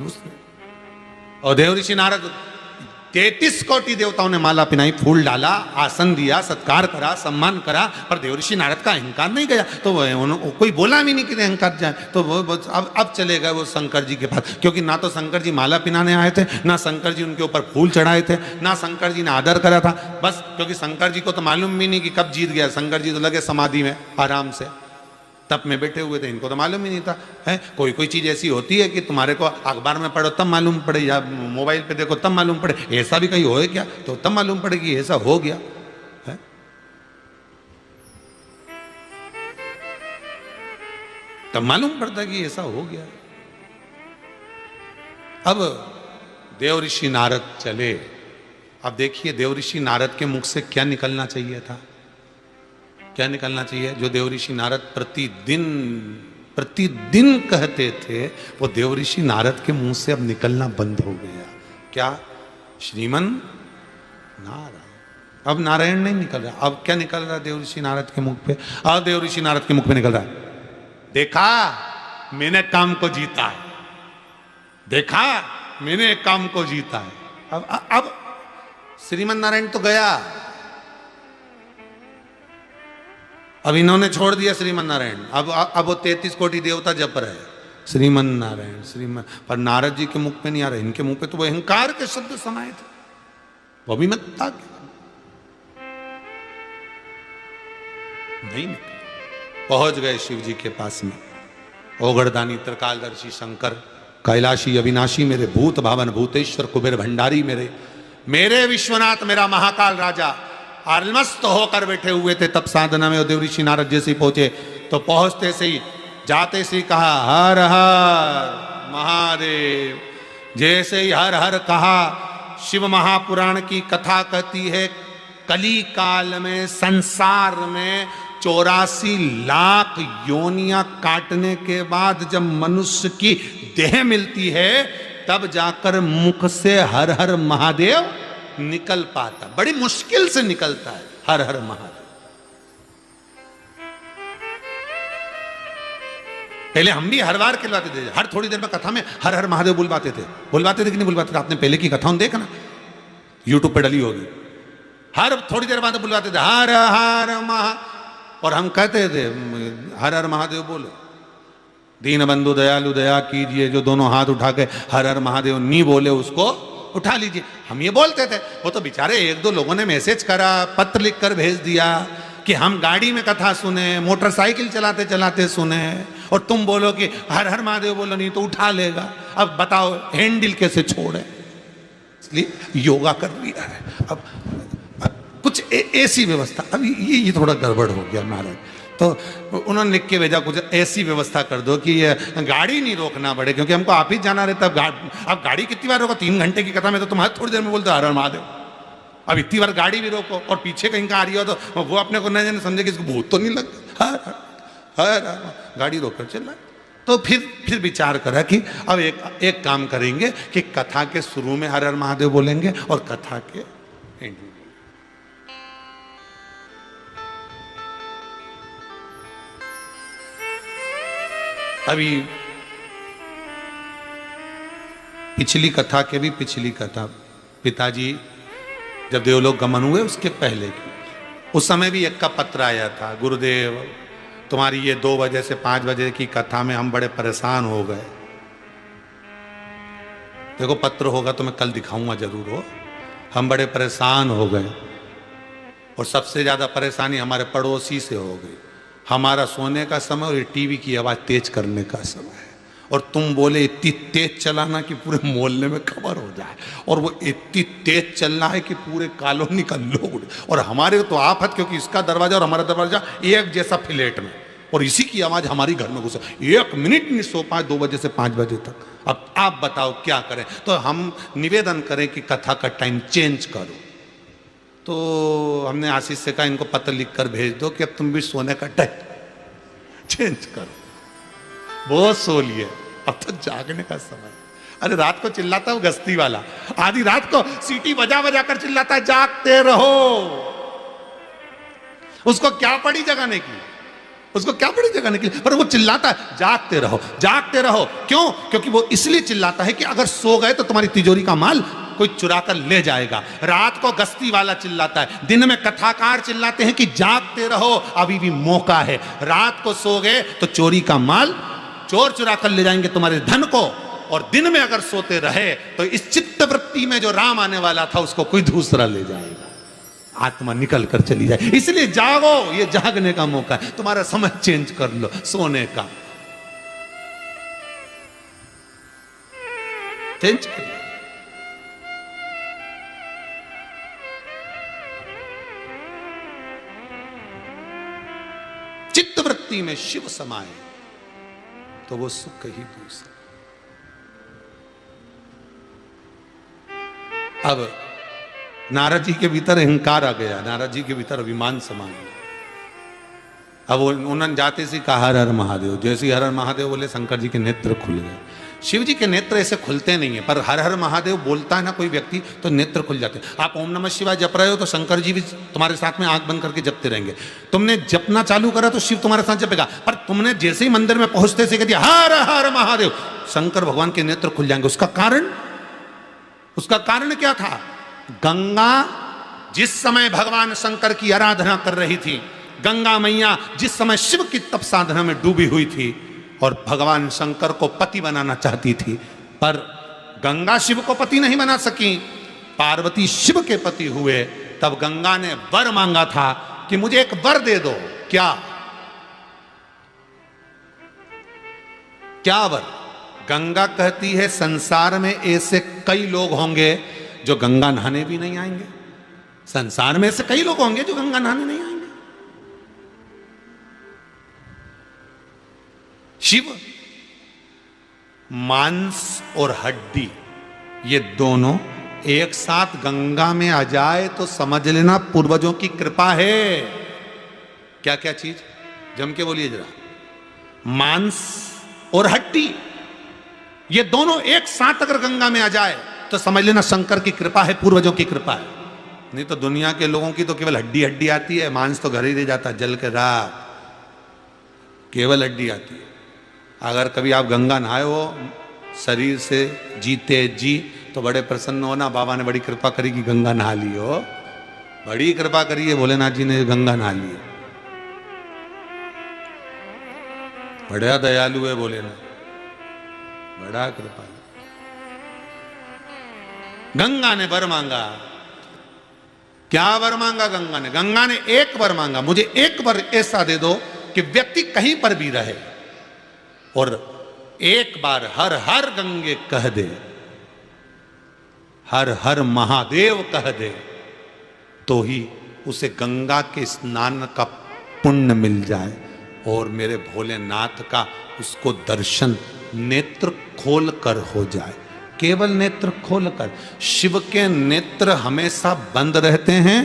Speaker 1: उसने। और देवऋषि नारद 33 कोटि देवताओं ने माला पिनाई, फूल डाला, आसन दिया, सत्कार करा, सम्मान करा, पर देवऋषि नारद का अहंकार नहीं गया। तो वो कोई बोला भी नहीं कि अहंकार जाए। तो वो अब चले गए वो शंकर जी के पास, क्योंकि ना तो शंकर जी माला पिनाने आए थे, ना शंकर जी उनके ऊपर फूल चढ़ाए थे, ना शंकर जी ने आदर करा था। बस क्योंकि शंकर जी को तो मालूम भी नहीं कि कब जीत गया। शंकर जी तो लगे समाधि में आराम से तप में बैठे हुए थे, इनको तो मालूम ही नहीं था। है कोई चीज ऐसी होती है कि तुम्हारे को अखबार में पढ़ो तब मालूम पड़े, या मोबाइल पे देखो तब मालूम पड़े, ऐसा भी कहीं होए क्या तो तब मालूम पड़े कि ऐसा हो गया है। तब मालूम पड़ता कि ऐसा हो गया। अब देवऋषि नारद चले। अब देखिए देवऋषि नारद के मुख से क्या निकलना चाहिए था, क्या निकलना चाहिए? जो देवऋषि नारद प्रतिदिन कहते थे, वो देवऋषि नारद के मुंह से अब निकलना बंद हो गया। क्या? श्रीमन नारायण। अब नारायण नहीं निकल रहा, अब क्या निकल रहा देवऋषि नारद के मुख पे? अब देवऋषि नारद के मुख पे निकल रहा है, देखा मैंने काम को जीता है, देखा मैंने काम को जीता है। अब श्रीमन नारायण तो गया, अब इन्होंने छोड़ दिया श्रीमन नारायण। अब वो 33 कोटि देवता जप रहे श्रीमन नारायण श्रीमन, पर नारद जी के मुख पे नहीं आ रहे। इनके मुख पे तो वो अहंकार के शब्द समाये थे, वो भी मत नहीं निकले। पहुंच गए शिव जी के पास में। ओगड़दानी त्रिकालदर्शी शंकर, कैलाशी अविनाशी मेरे, भूत भावन भूतेश्वर कुबेर भंडारी मेरे विश्वनाथ, मेरा महाकाल राजा आलमस्त होकर बैठे हुए थे तब साधना में। देवऋषि नारद जैसे ही पहुंचे तो पहुंचते से ही जाते से ही कहा हर हर महादेव। जैसे ही हर हर कहा, शिव महापुराण की कथा कहती है कली काल में संसार में 84 लाख योनियां काटने के बाद जब मनुष्य की देह मिलती है तब जाकर मुख से हर हर महादेव निकल पाता। बड़ी मुश्किल से निकलता है हर हर महादेव। पहले हम भी हर बार कहलाते थे, हर थोड़ी देर में कथा में हर हर महादेव बुलवाते थे कि नहीं बुलवाते थे? आपने पहले की कथाओं देखना, यूट्यूब पे डली होगी। हर थोड़ी देर बाद बुलवाते थे हर हर महा। और हम कहते थे हर हर महादेव बोलो, दीन बंधु दयालु दया कीजिए, जो दोनों हाथ उठा के हर हर महादेव नहीं बोले उसको उठा लीजिए, हम ये बोलते थे। वो तो बेचारे एक दो लोगों ने मैसेज करा, पत्र लिख कर भेज दिया कि हम गाड़ी में कथा सुने, मोटरसाइकिल चलाते चलाते सुने, और तुम बोलो कि हर हर महादेव बोलो, नहीं तो उठा लेगा। अब बताओ हैंडल कैसे छोड़े? इसलिए योगा कर लिया है। अब कुछ ऐसी व्यवस्था, अब ये थोड़ा गड़बड़ हो गया महाराज, तो उन्होंने लिख के भेजा कुछ ऐसी व्यवस्था कर दो कि ये गाड़ी नहीं रोकना पड़े, क्योंकि हमको आप ही जाना रहता है। अब गाड़ी कितनी बार रोको? 3 घंटे की कथा में तो तुम्हारे थोड़ी देर में बोलते हर हर महादेव। अब इतनी बार गाड़ी भी रोको और पीछे कहीं का आ रही हो तो वो अपने को न समझे कि इसको भूत तो नहीं लगता, हर गाड़ी रोक कर चला। तो फिर विचार करा कि अब एक काम करेंगे कि कथा के शुरू में हर हर महादेव बोलेंगे और कथा के एंड में। अभी पिछली कथा के भी पिछली कथा, पिताजी जब देवलोक गमन हुए उसके पहले की, उस समय भी एक का पत्र आया था, गुरुदेव तुम्हारी ये 2 बजे से 5 बजे की कथा में हम बड़े परेशान हो गए। देखो पत्र होगा तो मैं कल दिखाऊंगा जरूर हो। हम बड़े परेशान हो गए और सबसे ज्यादा परेशानी हमारे पड़ोसी से हो गई। हमारा सोने का समय और ये टीवी की आवाज तेज करने का समय है, और तुम बोले इतनी तेज चलाना कि पूरे मोहल्ले में खबर हो जाए, और वो इतनी तेज चलना है कि पूरे कॉलोनी का लोग, और हमारे तो आफत, क्योंकि इसका दरवाजा और हमारा दरवाजा एक जैसा फ्लैट में, और इसी की आवाज हमारी घर में घुसे। 1 मिनट नहीं सो पाए 2 बजे से 5 बजे तक। अब आप बताओ क्या करें? तो हम निवेदन करें कि कथा का टाइम चेंज करो। तो हमने आशीष से कहा इनको पत्र लिख कर भेज दो कि अब तुम भी सोने का टाइम चेंज करो। बहुत सो लिए, अब तो जागने का समय। अरे रात को चिल्लाता है गस्ती वाला, आधी रात को सीटी बजा बजा कर चिल्लाता है जागते रहो। उसको क्या पड़ी जगाने की? उसको क्या पड़ी जगाने के लिए? पर वो चिल्लाता है जागते रहो जागते रहो। क्यों? क्योंकि वो इसलिए चिल्लाता है कि अगर सो गए तो तुम्हारी तिजोरी का माल कोई चुरा कर ले जाएगा। रात को गस्ती वाला चिल्लाता है, दिन में कथाकार चिल्लाते हैं कि जागते रहो अभी भी मौका है। रात को सो गए तो चोरी का माल चोर चुरा कर ले जाएंगे तुम्हारे धन को, और दिन में अगर सोते रहे तो इस चित्त वृत्ति में जो राम आने वाला था उसको कोई दूसरा ले जाएगा, आत्मा निकल कर चली जाए। इसलिए जागो, ये जागने का मौका है। तुम्हारा समय चेंज कर लो सोने का, चेंज कर लो। चित्त वृत्ति में शिव समाए तो वो सुख ही दूसरा। अब नारद जी के भीतर अहंकार आ गया, नारद जी के भीतर अभिमान समा गया। अब उन्होंने जाते से कहा हर हर महादेव, जैसे ही हर हर महादेव बोले शंकर जी के नेत्र खुल गए। शिव जी के नेत्र ऐसे खुलते नहीं है, पर हर हर महादेव बोलता है ना कोई व्यक्ति तो नेत्र खुल जाते हैं। आप ओम नमः शिवाय जप रहे हो तो शंकर जी भी तुम्हारे साथ में आंख बंद करके जपते रहेंगे। तुमने जपना चालू करा तो शिव तुम्हारे साथ जपेगा, पर तुमने जैसे ही मंदिर में पहुंचते से कह दिया हर हर महादेव, शंकर भगवान के नेत्र खुल जाएंगे। उसका कारण क्या था? गंगा जिस समय भगवान शंकर की आराधना कर रही थी, गंगा मैया जिस समय शिव की तप साधना में डूबी हुई थी और भगवान शंकर को पति बनाना चाहती थी, पर गंगा शिव को पति नहीं बना सकी, पार्वती शिव के पति हुए। तब गंगा ने वर मांगा था कि मुझे एक वर दे दो। क्या वर? गंगा कहती है संसार में ऐसे कई लोग होंगे जो गंगा नहाने भी नहीं आएंगे। संसार में ऐसे कई लोग होंगे जो गंगा नहाने नहीं आएंगे। शिव मांस और हड्डी ये दोनों एक साथ गंगा में आ जाए तो समझ लेना पूर्वजों की कृपा है। क्या क्या चीज? जम के बोलिए जरा। मांस और हड्डी ये दोनों एक साथ अगर गंगा में आ जाए तो समझ लेना शंकर की कृपा है, पूर्वजों की कृपा है। नहीं तो दुनिया के लोगों की तो केवल हड्डी हड्डी आती है, मांस तो घर ही रह जाता है जल के राख, केवल हड्डी आती है। अगर कभी आप गंगा नहाए हो शरीर से जीते जी तो बड़े प्रसन्न होना, बाबा ने बड़ी कृपा करी कि गंगा नहा ली हो, बड़ी कृपा करी है भोलेनाथ जी ने गंगा नहा ली। बड़ा दयालु है बोले ना, बड़ा कृपालु। गंगा ने वर मांगा, क्या वर मांगा गंगा ने? गंगा ने एक वर मांगा, मुझे एक वर ऐसा दे दो कि व्यक्ति कहीं पर भी रहे और एक बार हर हर गंगे कह दे, हर हर महादेव कह दे, तो ही उसे गंगा के स्नान का पुण्य मिल जाए और मेरे भोलेनाथ का उसको दर्शन नेत्र खोल कर हो जाए। केवल नेत्र खोलकर। शिव के नेत्र हमेशा बंद रहते हैं,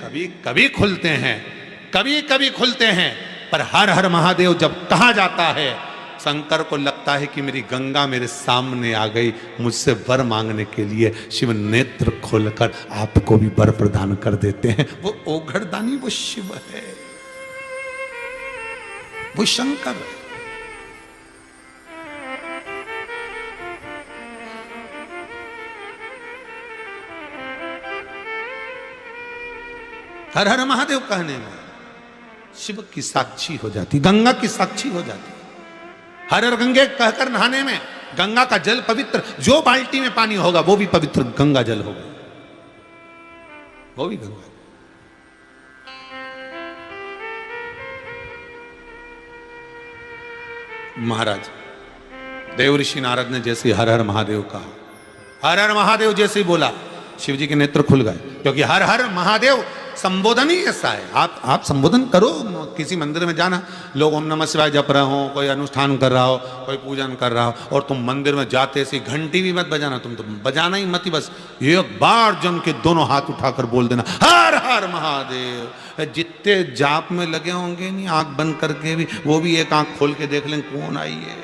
Speaker 1: कभी कभी खुलते हैं, कभी कभी खुलते हैं, पर हर हर महादेव जब कहा जाता है, शंकर को लगता है कि मेरी गंगा मेरे सामने आ गई मुझसे वर मांगने के लिए। शिव नेत्र खोलकर आपको भी वर प्रदान कर देते हैं। वो ओघड़दानी वो शिव है, वो शंकर है। हर हर महादेव कहने में शिव की साक्षी हो जाती, गंगा की साक्षी हो जाती। हर हर गंगे कहकर नहाने में गंगा का जल पवित्र, जो बाल्टी में पानी होगा वो भी पवित्र गंगा जल होगा, वो भी गंगा। महाराज देव ऋषि नारद ने जैसे हर हर महादेव कहा, हर हर महादेव जैसे ही बोला, शिव जी के नेत्र खुल गए। क्योंकि हर हर महादेव संबोधन ही ऐसा है। आप संबोधन करो, किसी मंदिर में जाना, लोग ओम नमः शिवाय जप रहे हो, कोई अनुष्ठान कर रहा हो, कोई पूजन कर रहा हो, और तुम मंदिर में जाते ऐसी घंटी भी मत बजाना, तुम तो बजाना ही मत ही, बस एक बार जम के दोनों हाथ उठाकर बोल देना हर हर महादेव। जितने जाप में लगे होंगे नहीं, आंख बंद करके भी, वो भी एक आंख खोल के देख लें कौन आई है।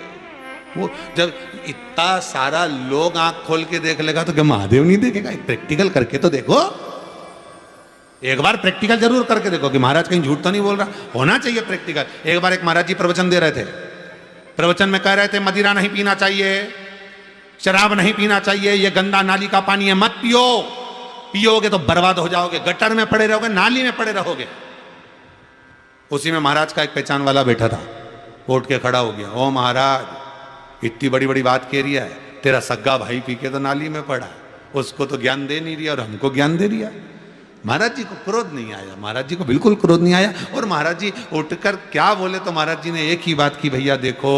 Speaker 1: वो जब इतना सारा लोग आंख खोल के देख लेगा तो क्या महादेव नहीं देखेगा? प्रैक्टिकल करके तो देखो, एक बार प्रैक्टिकल जरूर करके देखो कि महाराज कहीं झूठ तो नहीं बोल रहा। होना चाहिए प्रैक्टिकल। एक बार एक महाराज जी प्रवचन दे रहे थे, प्रवचन में कह रहे थे मदिरा नहीं पीना चाहिए, शराब नहीं पीना चाहिए, ये गंदा नाली का पानी है, मत पियो, पियोगे तो बर्बाद हो जाओगे, गटर में पड़े रहोगे, नाली में पड़े रहोगे। उसी में महाराज का एक पहचान वाला बैठा था, उठ के खड़ा हो गया, ओ महाराज इतनी बड़ी बड़ी बात कह रही है, तेरा सग्गा भाई पी के तो नाली में पड़ा, उसको तो ज्ञान दे नहीं रिया और हमको ज्ञान दे रिया। महाराज जी को क्रोध नहीं आया, महाराज जी को बिल्कुल क्रोध नहीं आया। और महाराज जी उठकर क्या बोले, तो महाराज जी ने एक ही बात की, भैया देखो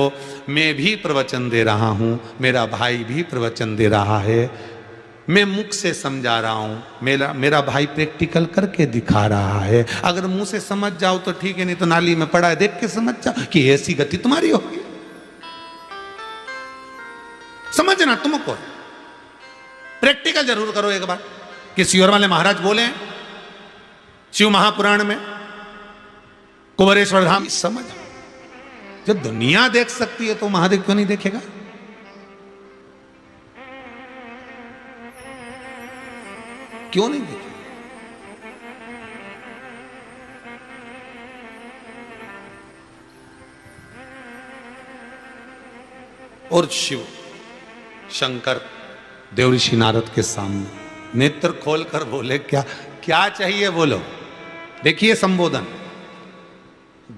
Speaker 1: मैं भी प्रवचन दे रहा हूं, मेरा भाई भी प्रवचन दे रहा है, मैं मुख से समझा रहा हूं, मेरा भाई प्रैक्टिकल करके दिखा रहा है। अगर मुंह से समझ जाओ तो ठीक है, नहीं तो नाली में पड़ा है देख के समझ जाओ कि ऐसी गति तुम्हारी होगी। समझना तुमको, प्रैक्टिकल जरूर करो एक बार। किसी और वाले महाराज बोले शिव महापुराण में कुबेरेश्वर धाम, समझ, जब दुनिया देख सकती है तो महादेव क्यों नहीं देखेगा? क्यों नहीं देखेगा? और शिव शंकर देव ऋषि नारद के सामने नेत्र खोलकर बोले, क्या चाहिए बोलो। देखिए संबोधन,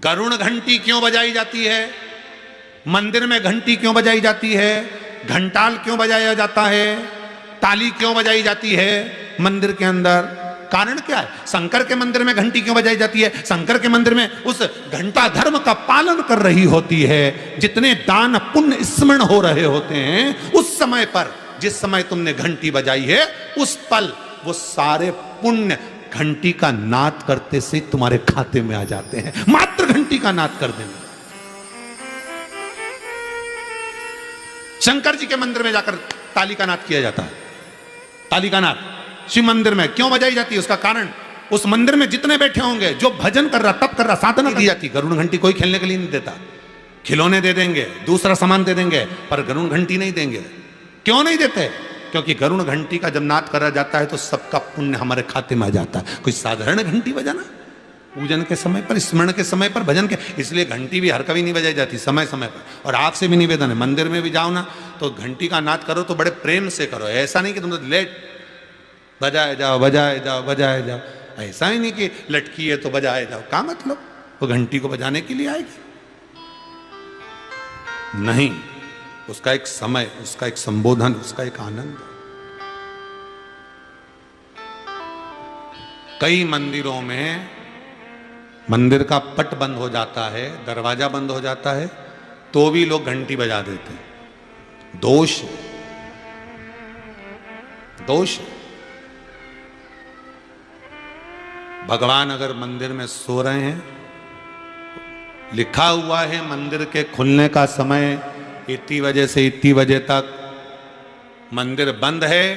Speaker 1: गरुण घंटी क्यों बजाई जाती है, मंदिर में घंटी क्यों बजाई जाती है, घंटाल क्यों बजाया जाता है, ताली क्यों बजाई जाती है मंदिर के अंदर, कारण क्या है? शंकर के मंदिर में घंटी क्यों बजाई जाती है? शंकर के मंदिर में उस घंटा धर्म का पालन कर रही होती है। जितने दान पुण्य स्मरण हो रहे होते हैं, उस समय पर जिस समय तुमने घंटी बजाई है, उस पल वो सारे पुण्य घंटी का नाद करते से तुम्हारे खाते में आ जाते हैं, मात्र घंटी का नाद कर देना। शंकर जी के मंदिर में जाकर ताली का नाद किया जाता है। ताली का नाद शिव मंदिर में क्यों बजाई जाती है? उसका कारण, उस मंदिर में जितने बैठे होंगे, जो भजन कर रहा, तप कर रहा, साधना दी जाती। गरुण घंटी कोई खेलने के लिए नहीं देता, खिलौने दे देंगे, दूसरा सामान दे देंगे, पर गरुण घंटी नहीं देंगे। क्यों नहीं देते? क्योंकि गरुण घंटी का जब नाद करा जाता है तो सबका पुण्य हमारे खाते में आ जाता है। कोई साधारण घंटी बजाना पूजन के समय पर, स्मरण के समय पर, भजन के, इसलिए घंटी भी हर कभी नहीं बजाई जाती, समय समय पर। और आपसे भी निवेदन है, मंदिर में भी जाओ ना तो घंटी का नाद करो तो बड़े प्रेम से करो। ऐसा नहीं कि तुम लेट बजाए जाओ बजाए जाओ बजाए जाओ, ऐसा ही नहीं कि लटकी है तो बजाए जाओ। क्या मतलब? वो घंटी को बजाने के लिए आएगी। नहीं, उसका एक समय, उसका एक संबोधन, उसका एक आनंद। कई मंदिरों में मंदिर का पट बंद हो जाता है, दरवाजा बंद हो जाता है, तो भी लोग घंटी बजा देते हैं। दोष, दोष। भगवान अगर मंदिर में सो रहे हैं, लिखा हुआ है मंदिर के खुलने का समय इतनी बजे से इतनी बजे तक, मंदिर बंद है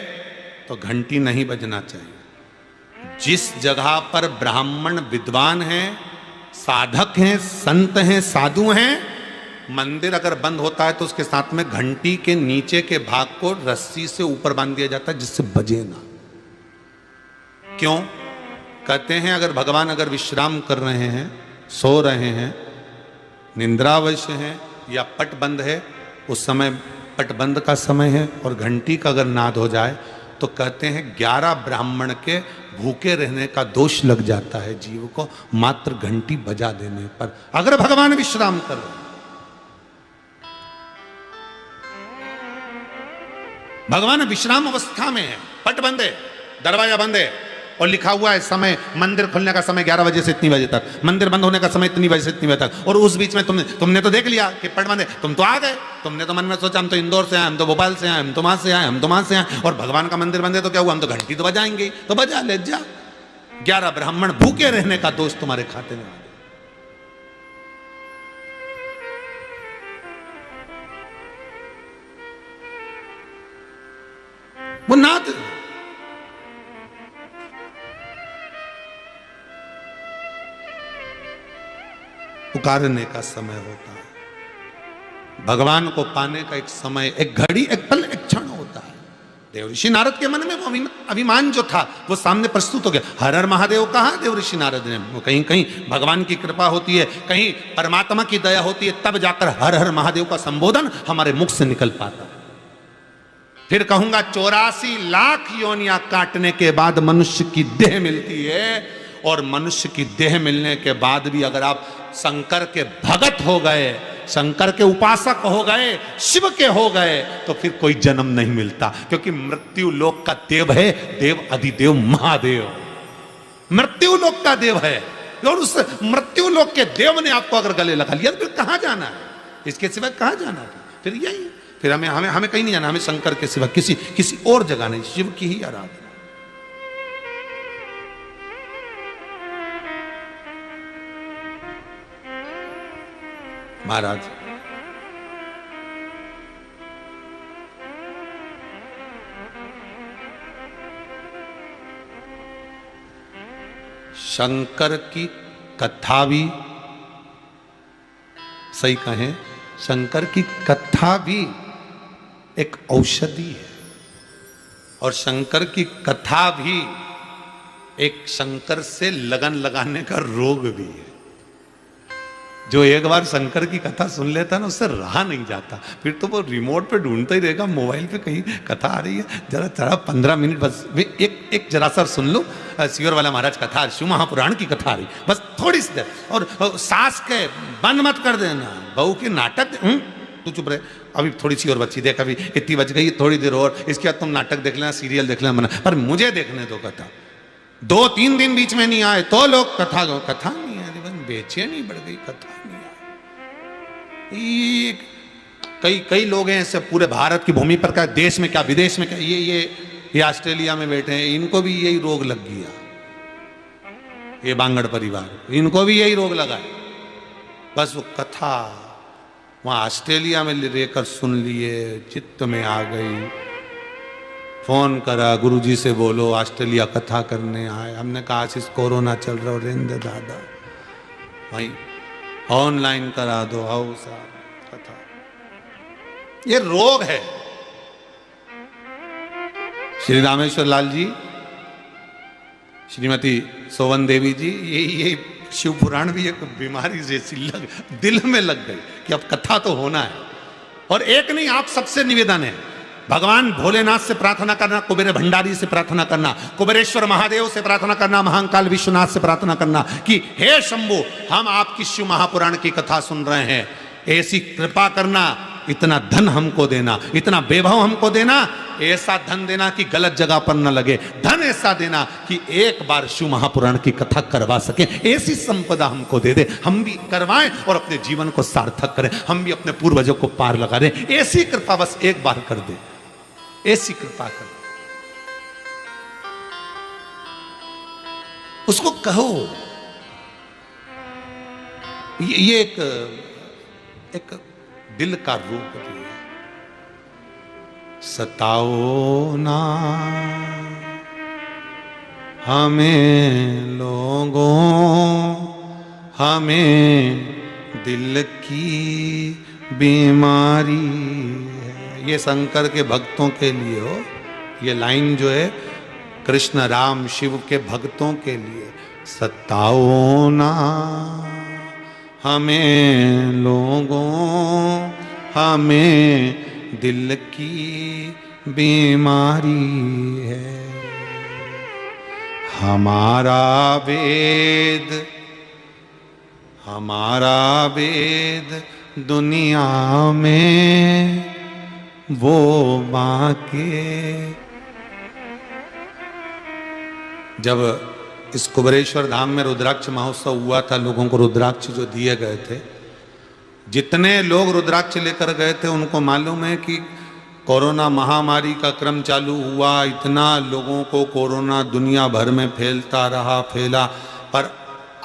Speaker 1: तो घंटी नहीं बजना चाहिए। जिस जगह पर ब्राह्मण विद्वान हैं, साधक हैं, संत हैं, साधु हैं, मंदिर अगर बंद होता है तो उसके साथ में घंटी के नीचे के भाग को रस्सी से ऊपर बांध दिया जाता है जिससे बजे ना। क्यों? कहते हैं अगर भगवान अगर विश्राम कर रहे हैं, सो रहे हैं, निंद्रावश हैं या पट बंद है, उस समय पट बंद का समय है और घंटी का अगर नाद हो जाए तो कहते हैं 11 ब्राह्मण के भूखे रहने का दोष लग जाता है जीव को, मात्र घंटी बजा देने पर, अगर भगवान विश्राम कर रहे। भगवान विश्राम अवस्था में है, पट बंद है, दरवाजा बंद है और लिखा हुआ है समय, मंदिर खुलने का समय 11 बजे से इतनी बजे तक, मंदिर बंद होने का समय इतनी बजे से इतनी बजे तक, और उस बीच में तुमने तो देख लिया कि पट बंद है, तुम तो आ गए, तुमने तो मन में सोचा हम तो इंदौर से आए, हम तो भोपाल से आए, हम तो वहां से आए, हम तो वहां से आए, और भगवान का मंदिर बंद है तो क्या हुआ, हम तो घंटी तो बजाएंगे, तो बजा ले जा। 11 ब्राह्मण भूखे रहने का दोष तुम्हारे खाते में आ गया। वो नाद पुकारने का समय होता है, भगवान को पाने का एक समय, एक घड़ी, एक पल, एक क्षण होता है। देवऋषि नारद के मन में वो अभिमान जो था वो सामने प्रस्तुत हो गया। हर हर महादेव कहा देवऋषि नारद ने, कहीं कहीं भगवान की कृपा होती है, कहीं परमात्मा की दया होती है, तब जाकर हर हर महादेव का संबोधन हमारे मुख से निकल पाता है। फिर कहूंगा 84 लाख योनियां काटने के बाद मनुष्य की देह मिलती है, और मनुष्य की देह मिलने के बाद भी अगर आप शंकर के भगत हो गए, शंकर के उपासक हो गए, शिव के हो गए, तो फिर कोई जन्म नहीं मिलता, क्योंकि मृत्यु लोक का देव है देव अधिदेव महादेव, मृत्यु लोक का देव है। और उस मृत्यु लोक के देव ने आपको अगर गले लगा लिया तो फिर कहां जाना है, इसके सिवा कहां जाना है? फिर यही, फिर हमें कहीं नहीं जाना, हमें शंकर के सिवा किसी और जगह नहीं, शिव की ही आराधना। महाराज शंकर की कथा भी, सही कहें, शंकर की कथा भी एक औषधि है, और शंकर की कथा भी एक शंकर से लगन लगाने का रोग भी है। जो एक बार शंकर की कथा सुन लेता है ना, उससे रहा नहीं जाता, फिर तो वो रिमोट पे ढूंढता ही रहेगा, मोबाइल पे कहीं कथा आ रही है, जरा 15 मिनट बस एक जरा सा सुन लो, सियोर वाला महाराज कथा, शिव महापुराण की कथा आ रही, बस थोड़ी सी देर, और सास के बंद मत कर देना, बहू के नाटक, तू चुप रहे, अभी थोड़ी सी और बच्ची देख, अभी इतनी बच गई, थोड़ी देर और, इसके बाद तुम नाटक देख लेना, सीरियल देख लेना, मना, पर मुझे देखने दो कथा। 2-3 दिन बीच में नहीं आए तो लोग कथा नहीं आए, बेचैनी बढ़ गई, कथा नहीं आई। कई लोग हैं ऐसे पूरे भारत की भूमि पर, क्या देश में क्या विदेश में क्या, ये ऑस्ट्रेलिया में बैठे हैं, इनको भी यही रोग लग गया, ये बांगड़ परिवार, इनको भी यही रोग लगा है, बस वो कथा वहां ऑस्ट्रेलिया में लेकर सुन लिए, चित्त में आ गई, फोन करा, गुरुजी से बोलो ऑस्ट्रेलिया कथा करने आए, हमने कहा आशीष कोरोना चल रहा है, रेंदे दादा भाई ऑनलाइन करा दो, आओ साहब कथा, ये रोग है। श्री रामेश्वर लाल जी, श्रीमती सोवन देवी जी, ये शिव पुराण भी एक बीमारी जैसी दिल में लग गई कि अब कथा तो होना है। और एक नहीं, आप सबसे निवेदन है, भगवान भोलेनाथ से प्रार्थना करना, कुबेर भंडारी से प्रार्थना करना, कुबेरेश्वर महादेव से प्रार्थना करना, महाकाल विश्वनाथ से प्रार्थना करना कि हे शंभु, हम आपकी शिव महापुराण की कथा सुन रहे हैं, ऐसी कृपा करना, इतना धन हमको देना, इतना वैभव हमको देना, ऐसा धन देना कि गलत जगह पर न लगे, धन ऐसा देना कि एक बार शिव महापुराण की कथा करवा सके, ऐसी संपदा हमको दे दे, हम भी करवाएं और अपने जीवन को सार्थक करें, हम भी अपने पूर्वजों को पार लगा दें। ऐसी कृपा बस एक बार कर दे, ऐसी कृपा कर। उसको कहो। ये एक दिल का रूप दिया, सताओ ना हमें लोगों, हमें दिल की बीमारी है। ये शंकर के भक्तों के लिए हो, ये लाइन जो है कृष्ण राम शिव के भक्तों के लिए, सताओ ना हमें लोगों, हमें दिल की बीमारी है। हमारा वेद, हमारा वेद दुनिया में वो बाके। जब इस कुबरेश्वर धाम में रुद्राक्ष महोत्सव हुआ था, लोगों को रुद्राक्ष जो दिए गए थे, जितने लोग रुद्राक्ष लेकर गए थे उनको मालूम है कि कोरोना महामारी का क्रम चालू हुआ, इतना लोगों को कोरोना दुनिया भर में फैलता रहा, फैला, पर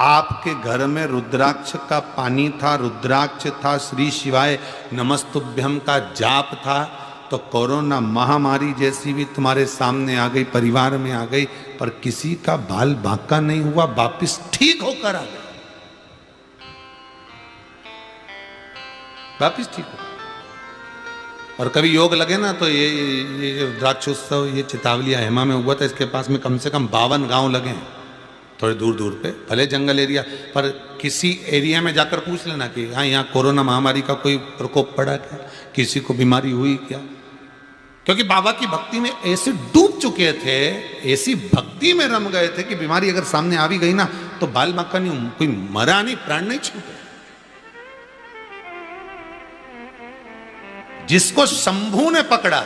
Speaker 1: आपके घर में रुद्राक्ष का पानी था, रुद्राक्ष था, श्री शिवाय नमस्तुभ्यम का जाप था, तो कोरोना महामारी जैसी भी तुम्हारे सामने आ गई, परिवार में आ गई, पर किसी का बाल बांका नहीं हुआ, वापिस ठीक होकर आ गए, वापिस ठीक हो। और कभी योग लगे ना तो ये रुद्राक्षोत्सव ये चितावली हेमा में हुआ था, इसके पास में कम से कम 52 गांव लगे हैं, थोड़े दूर दूर पे, भले जंगल एरिया, पर किसी एरिया में जाकर पूछ लेना कि हाँ यहाँ कोरोना महामारी का कोई प्रकोप पड़ा क्या, किसी को बीमारी हुई क्या, क्योंकि बाबा की भक्ति में ऐसे डूब चुके थे, ऐसी भक्ति में रम गए थे कि बीमारी अगर सामने आ भी गई ना तो बाल बांका नहीं, कोई मरा नहीं, प्राण नहीं छूटे। जिसको शंभू ने पकड़ा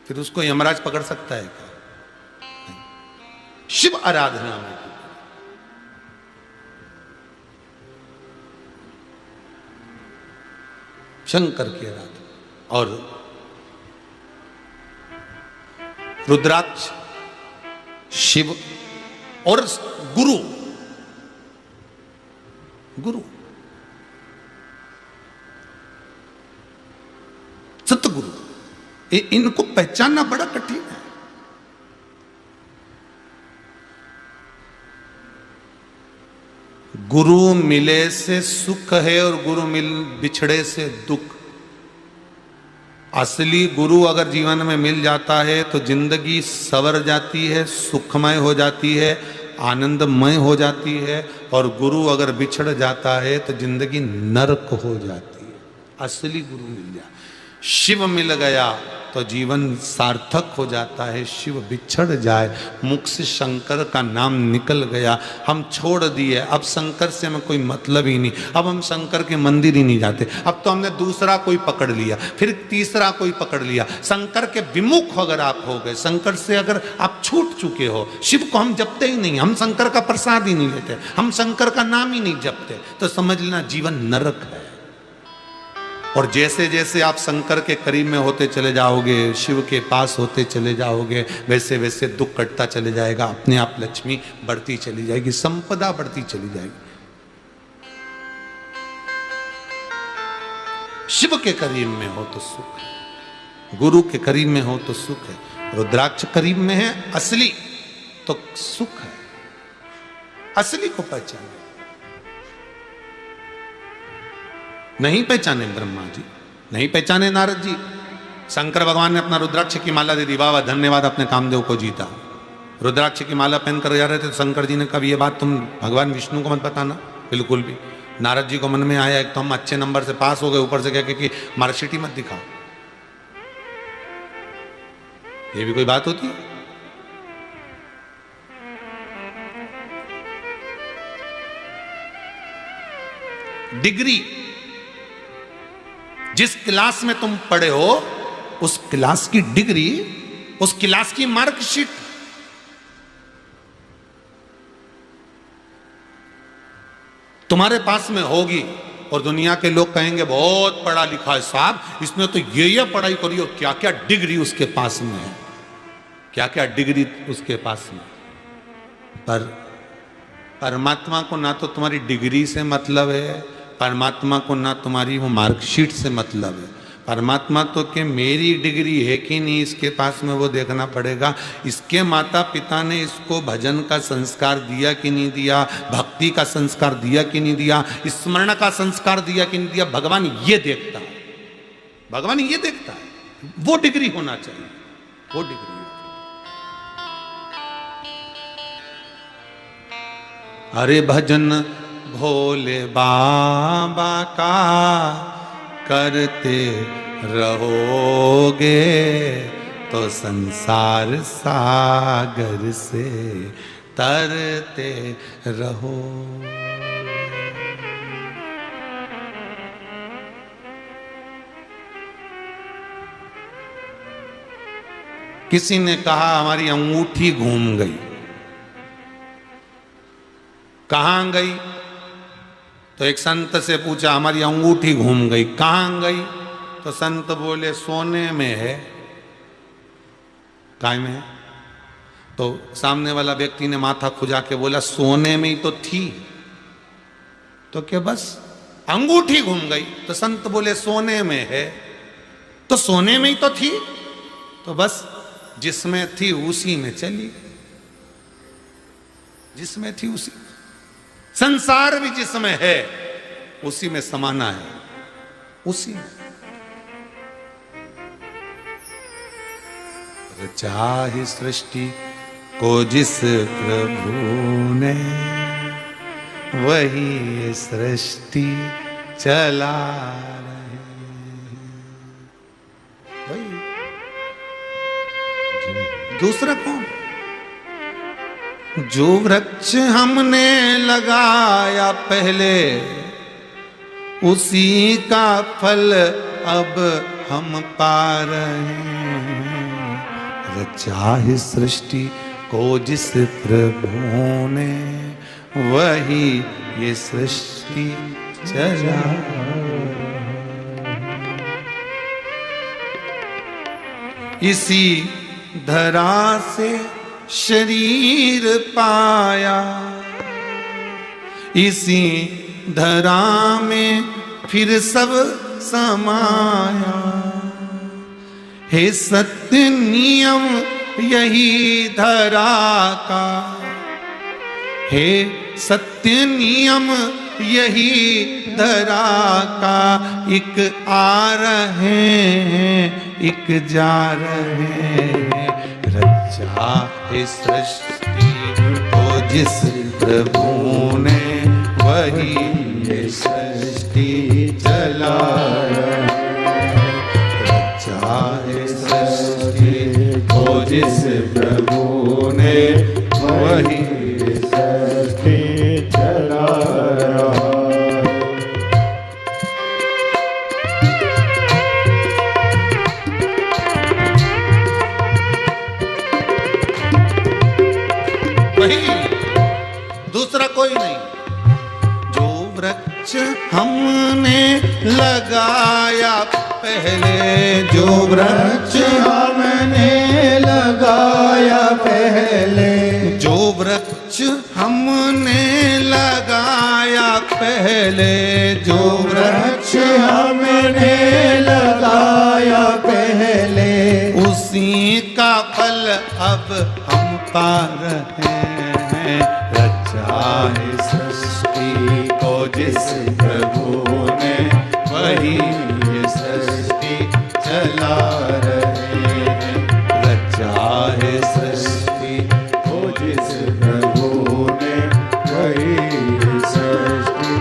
Speaker 1: फिर उसको यमराज पकड़ सकता है क्या? शिव आराधना में शंकर की आराधना और रुद्राक्ष शिव और गुरु, गुरु सतगुरु, इनको पहचानना बड़ा कठिन है। गुरु मिले से सुख है और गुरु बिछड़े से दुख। असली गुरु अगर जीवन में मिल जाता है तो जिंदगी संवर जाती है, सुखमय हो जाती है, आनंदमय हो जाती है, और गुरु अगर बिछड़ जाता है तो जिंदगी नरक हो जाती है। असली गुरु मिल जाए, शिव मिल गया तो जीवन सार्थक हो जाता है। शिव बिछड़ जाए, मुख से शंकर का नाम निकल गया, हम छोड़ दिए, अब शंकर से हमें कोई मतलब ही नहीं, अब हम शंकर के मंदिर ही नहीं जाते, अब तो हमने दूसरा कोई पकड़ लिया, फिर तीसरा कोई पकड़ लिया। शंकर के विमुख अगर आप हो गए, शंकर से अगर आप छूट चुके हो, शिव को हम जपते ही नहीं, हम शंकर का प्रसाद ही नहीं लेते, हम शंकर का नाम ही नहीं जपते, तो समझ लेना जीवन नरक है। और जैसे जैसे आप शंकर के करीब में होते चले जाओगे, शिव के पास होते चले जाओगे, वैसे वैसे दुख कटता चले जाएगा, अपने आप लक्ष्मी बढ़ती चली जाएगी, संपदा बढ़ती चली जाएगी। शिव के करीब में हो तो सुख है, गुरु के करीब में हो तो सुख है, रुद्राक्ष करीब में है असली तो सुख है। असली को पहचाने, नहीं पहचाने ब्रह्मा जी, नहीं पहचाने नारद जी, शंकर भगवान ने अपना रुद्राक्ष की माला दे दी, बाबा धन्यवाद, अपने कामदेव को जीता। रुद्राक्ष की माला पहन कर जा रहे थे तो शंकर जी ने कहा ये बात तुम भगवान विष्णु को मत बताना, बिल्कुल भी। नारद जी को मन में आया एक तो हम अच्छे नंबर से पास हो गए, ऊपर से कह कि मार्कशीट ही मत दिखाओ, ये भी कोई बात होती है? डिग्री, जिस क्लास में तुम पढ़े हो उस क्लास की डिग्री, उस क्लास की मार्कशीट, तुम्हारे पास में होगी और दुनिया के लोग कहेंगे बहुत पढ़ा लिखा है साहब, इसने तो ये पढ़ाई करी और क्या क्या डिग्री उसके पास में है, क्या क्या डिग्री उसके पास में। पर परमात्मा को ना तो तुम्हारी डिग्री से मतलब है, परमात्मा को ना तुम्हारी वो मार्कशीट से मतलब है। परमात्मा तो कि मेरी डिग्री है कि नहीं इसके पास में वो देखना पड़ेगा, इसके माता पिता ने इसको भजन का संस्कार दिया कि नहीं दिया, भक्ति का संस्कार दिया कि नहीं दिया, स्मरण का संस्कार दिया कि नहीं दिया, भगवान ये देखता है, भगवान ये देखता है। वो डिग्री होना चाहिए, वो डिग्री। अरे भजन भोले बाबा का करते रहोगे तो संसार सागर से तरते रहो। किसी ने कहा हमारी अंगूठी घूम गई। कहां गई? तो एक संत से पूछा हमारी अंगूठी घूम गई, कहां गई? तो संत बोले सोने में है। काय में है? तो सामने वाला व्यक्ति ने माथा खुजा के बोला सोने में ही तो थी। तो क्या बस अंगूठी घूम गई? तो संत बोले सोने में है। तो सोने में ही तो थी, तो बस जिसमें थी उसी में चली गई, जिसमें थी उसी। संसार भी जिसमें है उसी में समाना है, उसी में। रचा सृष्टि को जिस प्रभु ने वही सृष्टि चला रहे, वही। दूसरा कौन? जो वृक्ष हमने लगाया पहले उसी का फल अब हम पा रहे हैं। रचा है सृष्टि को जिस प्रभु ने वही ये सृष्टि चला। इसी धरा से शरीर पाया, इसी धरा में फिर सब समाया। हे सत्य नियम यही धरा का, हे सत्य नियम यही धरा का। एक आ रहे हैं एक जा रहे हैं। रचा है सृष्टि को जिस प्रभु ने वही ये सृष्टि चला रहा है। रचा है सृष्टि को जिस प्रभु ने वही ये सृष्टि चला रहा है। वही, दूसरा कोई नहीं। जो वृक्ष हमने लगाया पहले, जो वृक्ष हमने लगाया पहले, जो वृक्ष हमने लगाया पहले, जो वृक्ष हमने लगाया पहले, उसी का फल अब हम पा रहे हैं। रचा है सृष्टि को जिस प्रभु ने वही ये सृष्टि चला रहे हैं। रचा है सृष्टि को जिस प्रभु ने वही ये सृष्टि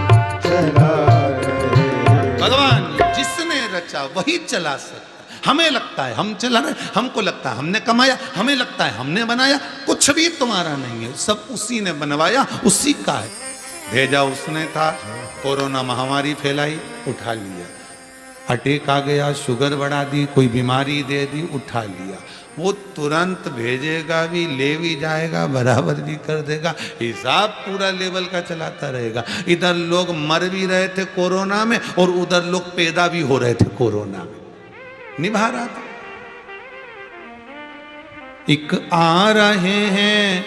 Speaker 1: चला रहे हैं। भगवान जिसने रचा वही चला सकता। हमें लगता है हम चला रहे, हमको लगता है हमने कमाया, हमें लगता है हमने बनाया, कुछ भी तुम्हारा नहीं है, सब उसी ने बनवाया, उसी का है। भेजा उसने था, कोरोना महामारी फैलाई, उठा लिया। अटैक आ गया, शुगर बढ़ा दी, कोई बीमारी दे दी, उठा लिया। वो तुरंत भेजेगा भी, ले भी जाएगा, बराबर भी कर देगा, हिसाब पूरा लेवल का चलाता रहेगा। इधर लोग मर भी रहे थे कोरोना में और उधर लोग पैदा भी हो रहे थे कोरोना में, निभा रहा था। एक आ रहे हैं,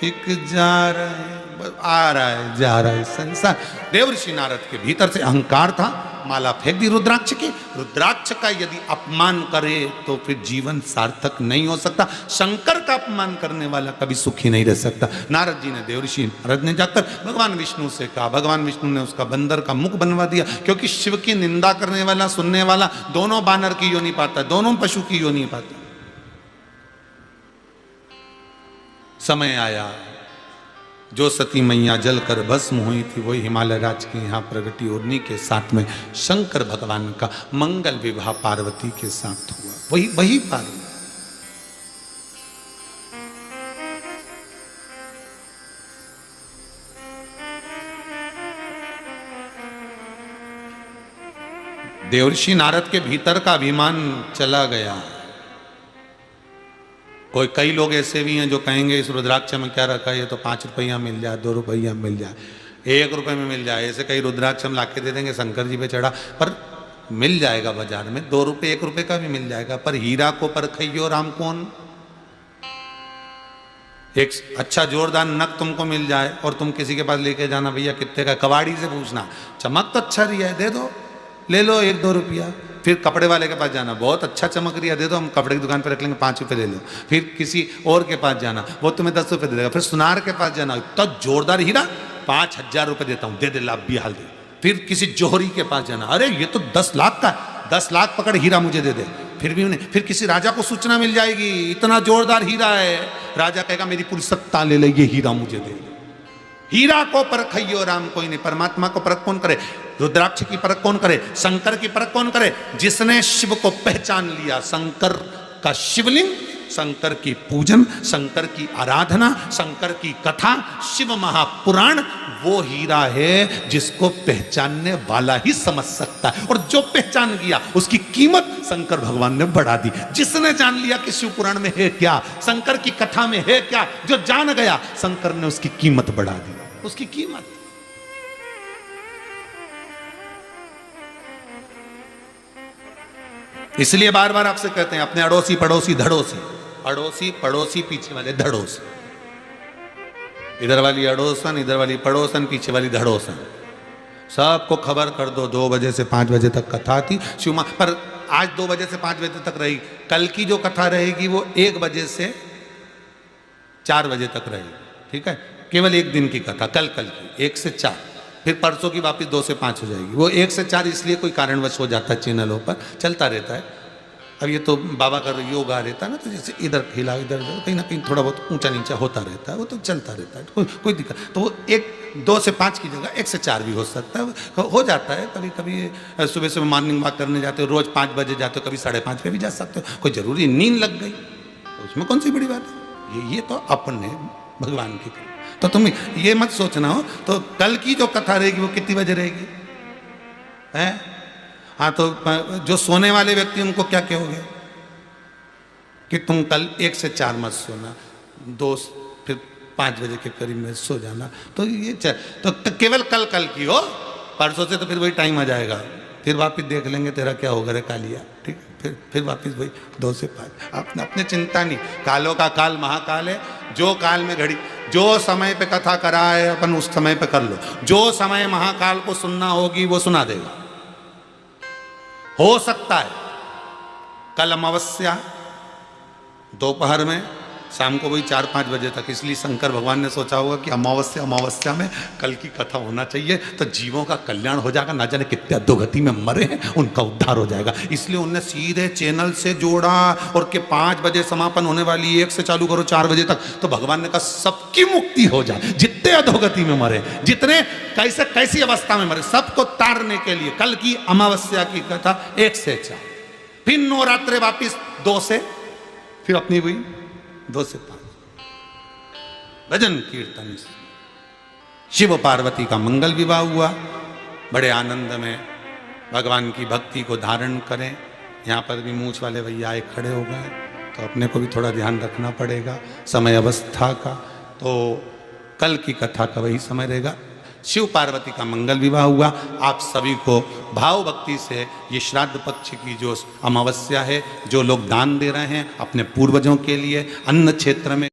Speaker 1: एक जा रहे हैं, आ रहा है जा रहा है संसार। देवर्षि नारद के भीतर से अहंकार था, माला फेंक दी रुद्राक्ष की। रुद्राक्ष का यदि अपमान करे तो फिर जीवन सार्थक नहीं हो सकता। शंकर का अपमान करने वाला कभी सुखी नहीं रह सकता। नारद जी ने, देवर्षि नारद ने जाकर भगवान विष्णु से कहा, भगवान विष्णु ने उसका बंदर का मुख बनवा दिया, क्योंकि शिव की निंदा करने वाला, सुनने वाला दोनों बानर की योनि पाता, दोनों पशु की योनि पाता। समय आया, जो सती मैया जलकर भस्म हुई थी वही हिमालय राज की यहाँ प्रगति, उड़नी के साथ में शंकर भगवान का मंगल विवाह पार्वती के साथ हुआ। वही पार्वती। देवर्षि नारद के भीतर का अभिमान चला गया। कई लोग ऐसे भी हैं जो कहेंगे इस रुद्राक्ष में क्या रखा है, ये तो 5 रुपया मिल जाए, 2 रुपया मिल जाए, 1 रुपये में मिल जाए। ऐसे कई रुद्राक्ष हम लाके दे देंगे, शंकर जी पे चढ़ा, पर मिल जाएगा बाजार में, 2 रुपये 1 रुपये का भी मिल जाएगा। पर हीरा को परखइयो राम कौन। एक अच्छा जोरदार नग तुमको मिल जाए और तुम किसी के पास लेके जाना, भैया कितने का, कबाड़ी से पूछना, चमक तो अच्छा रही है, दे दो, ले लो 1-2 रुपया। फिर कपड़े वाले के पास जाना, बहुत अच्छा चमक रही है, दे दो, हम कपड़े की दुकान पर रख लेंगे, 5 रुपये ले लो। फिर किसी और के पास जाना, वो तुम्हें 10 रुपये दे देगा। फिर सुनार के पास जाना, इतना जोरदार हीरा, 5000 रुपये देता हूँ, दे दे, लाभ भी हाल दे। फिर किसी जोहरी के पास जाना, अरे ये तो 10 लाख का, 10 लाख पकड़, हीरा मुझे दे दे। फिर भी उन्हें, फिर किसी राजा को सूचना मिल जाएगी, इतना जोरदार हीरा है, राजा कहेगा मेरी पूरी सत्ता ले ले, ये हीरा मुझे दे। हीरा को परखइयो राम कोई नहीं। परमात्मा को परख कौन करे, रुद्राक्ष की परख कौन करे, शंकर की परख कौन करे, जिसने शिव को पहचान लिया। शंकर का शिवलिंग, शंकर की पूजन, शंकर की आराधना, शंकर की कथा, शिव महापुराण, वो हीरा है जिसको पहचानने वाला ही समझ सकता है। और जो पहचान गया उसकी कीमत शंकर भगवान ने बढ़ा दी। जिसने जान लिया कि शिव पुराण में है क्या, शंकर की कथा में है क्या, जो जान गया, शंकर ने उसकी कीमत बढ़ा दी, उसकी कीमत। इसलिए बार बार आपसे कहते हैं, अपने अड़ोसी पड़ोसी धड़ोसी, अड़ोसी पड़ोसी पीछे वाले धड़ोसी, इधर वाली अड़ोसन, इधर वाली पड़ोसन, पीछे वाली धड़ोसन, सबको खबर कर दो। 2 बजे से 5 बजे तक कथा थी शिव मां, पर आज 2 बजे से 5 बजे तक रहेगी। कल की जो कथा रहेगी वो 1 बजे से 4 बजे तक रहेगी, ठीक है, केवल 1 दिन की कथा, कल की 1 से 4। फिर परसों की वापस 2 से 5 हो जाएगी। वो 1 से 4 इसलिए कोई कारणवश हो जाता है, चैनलों पर चलता रहता है। अब ये तो बाबा का योग आ रहता है ना, तो जैसे इधर हिला, इधर कहीं ना कहीं थोड़ा बहुत ऊंचा नीचा होता रहता है, वो तो चलता रहता है, कोई दिक्कत। तो वो 2 से 5 की जगह 1 से 4 भी हो सकता है, हो जाता है। कभी कभी सुबह सुबह मॉर्निंग वॉक करने जाते हो, रोज 5 बजे जाते हो, कभी 5:30 पे भी जा सकते हो, कोई जरूरी नींद लग गई तो उसमें कौन सी बड़ी बात है। ये तो अपने भगवान की, तो तुम ये मत सोचना हो। तो कल की जो कथा रहेगी वो कितनी बजे रहेगी, है? हाँ, तो जो सोने वाले व्यक्ति उनको क्या कहोगे कि तुम कल 1 से 4 मत सोना, 2 फिर 5 बजे के करीब में सो जाना। तो ये तो केवल कल की हो, परसों से तो फिर वही टाइम आ जाएगा, फिर वापिस देख लेंगे तेरा क्या होगा रे कालिया, ठीक है, फिर वापिस वही 2 से 5। अपने चिंता नहीं, कालों का काल महाकाल है। जो काल में घड़ी, जो समय पे कथा करा है अपन उस समय पे कर लो। जो समय महाकाल को सुनना होगी वो सुना देगा। हो सकता है कल अमावस्या दोपहर में, शाम को वही 4-5 बजे तक, इसलिए शंकर भगवान ने सोचा होगा कि अमावस्या में कल की कथा होना चाहिए, तो जीवों का कल्याण हो जाएगा। ना जाने कितने अधोगति में मरे हैं, उनका उद्धार हो जाएगा। इसलिए उनने सीधे चैनल से जोड़ा और के 5 बजे समापन होने वाली, 1 से चालू करो 4 बजे तक। तो भगवान ने कहा सबकी मुक्ति हो जाए, जितने अधोगति में मरे, जितने कैसी अवस्था में मरे, सबको तारने के लिए कल की अमावस्या की कथा 1 से 4, फिर नवरात्रे वापिस 2 से, फिर अपनी हुई 2 से 5 भजन कीर्तन। शिव पार्वती का मंगल विवाह हुआ, बड़े आनंद में भगवान की भक्ति को धारण करें। यहाँ पर भी मूछ वाले भैया आए खड़े हो गए, तो अपने को भी थोड़ा ध्यान रखना पड़ेगा समय अवस्था का। तो कल की कथा का वही समय रहेगा। शिव पार्वती का मंगल विवाह हुआ। आप सभी को भाव भक्ति से ये श्राद्ध पक्ष की जो अमावस्या है, जो लोग दान दे रहे हैं अपने पूर्वजों के लिए, अन्न क्षेत्र में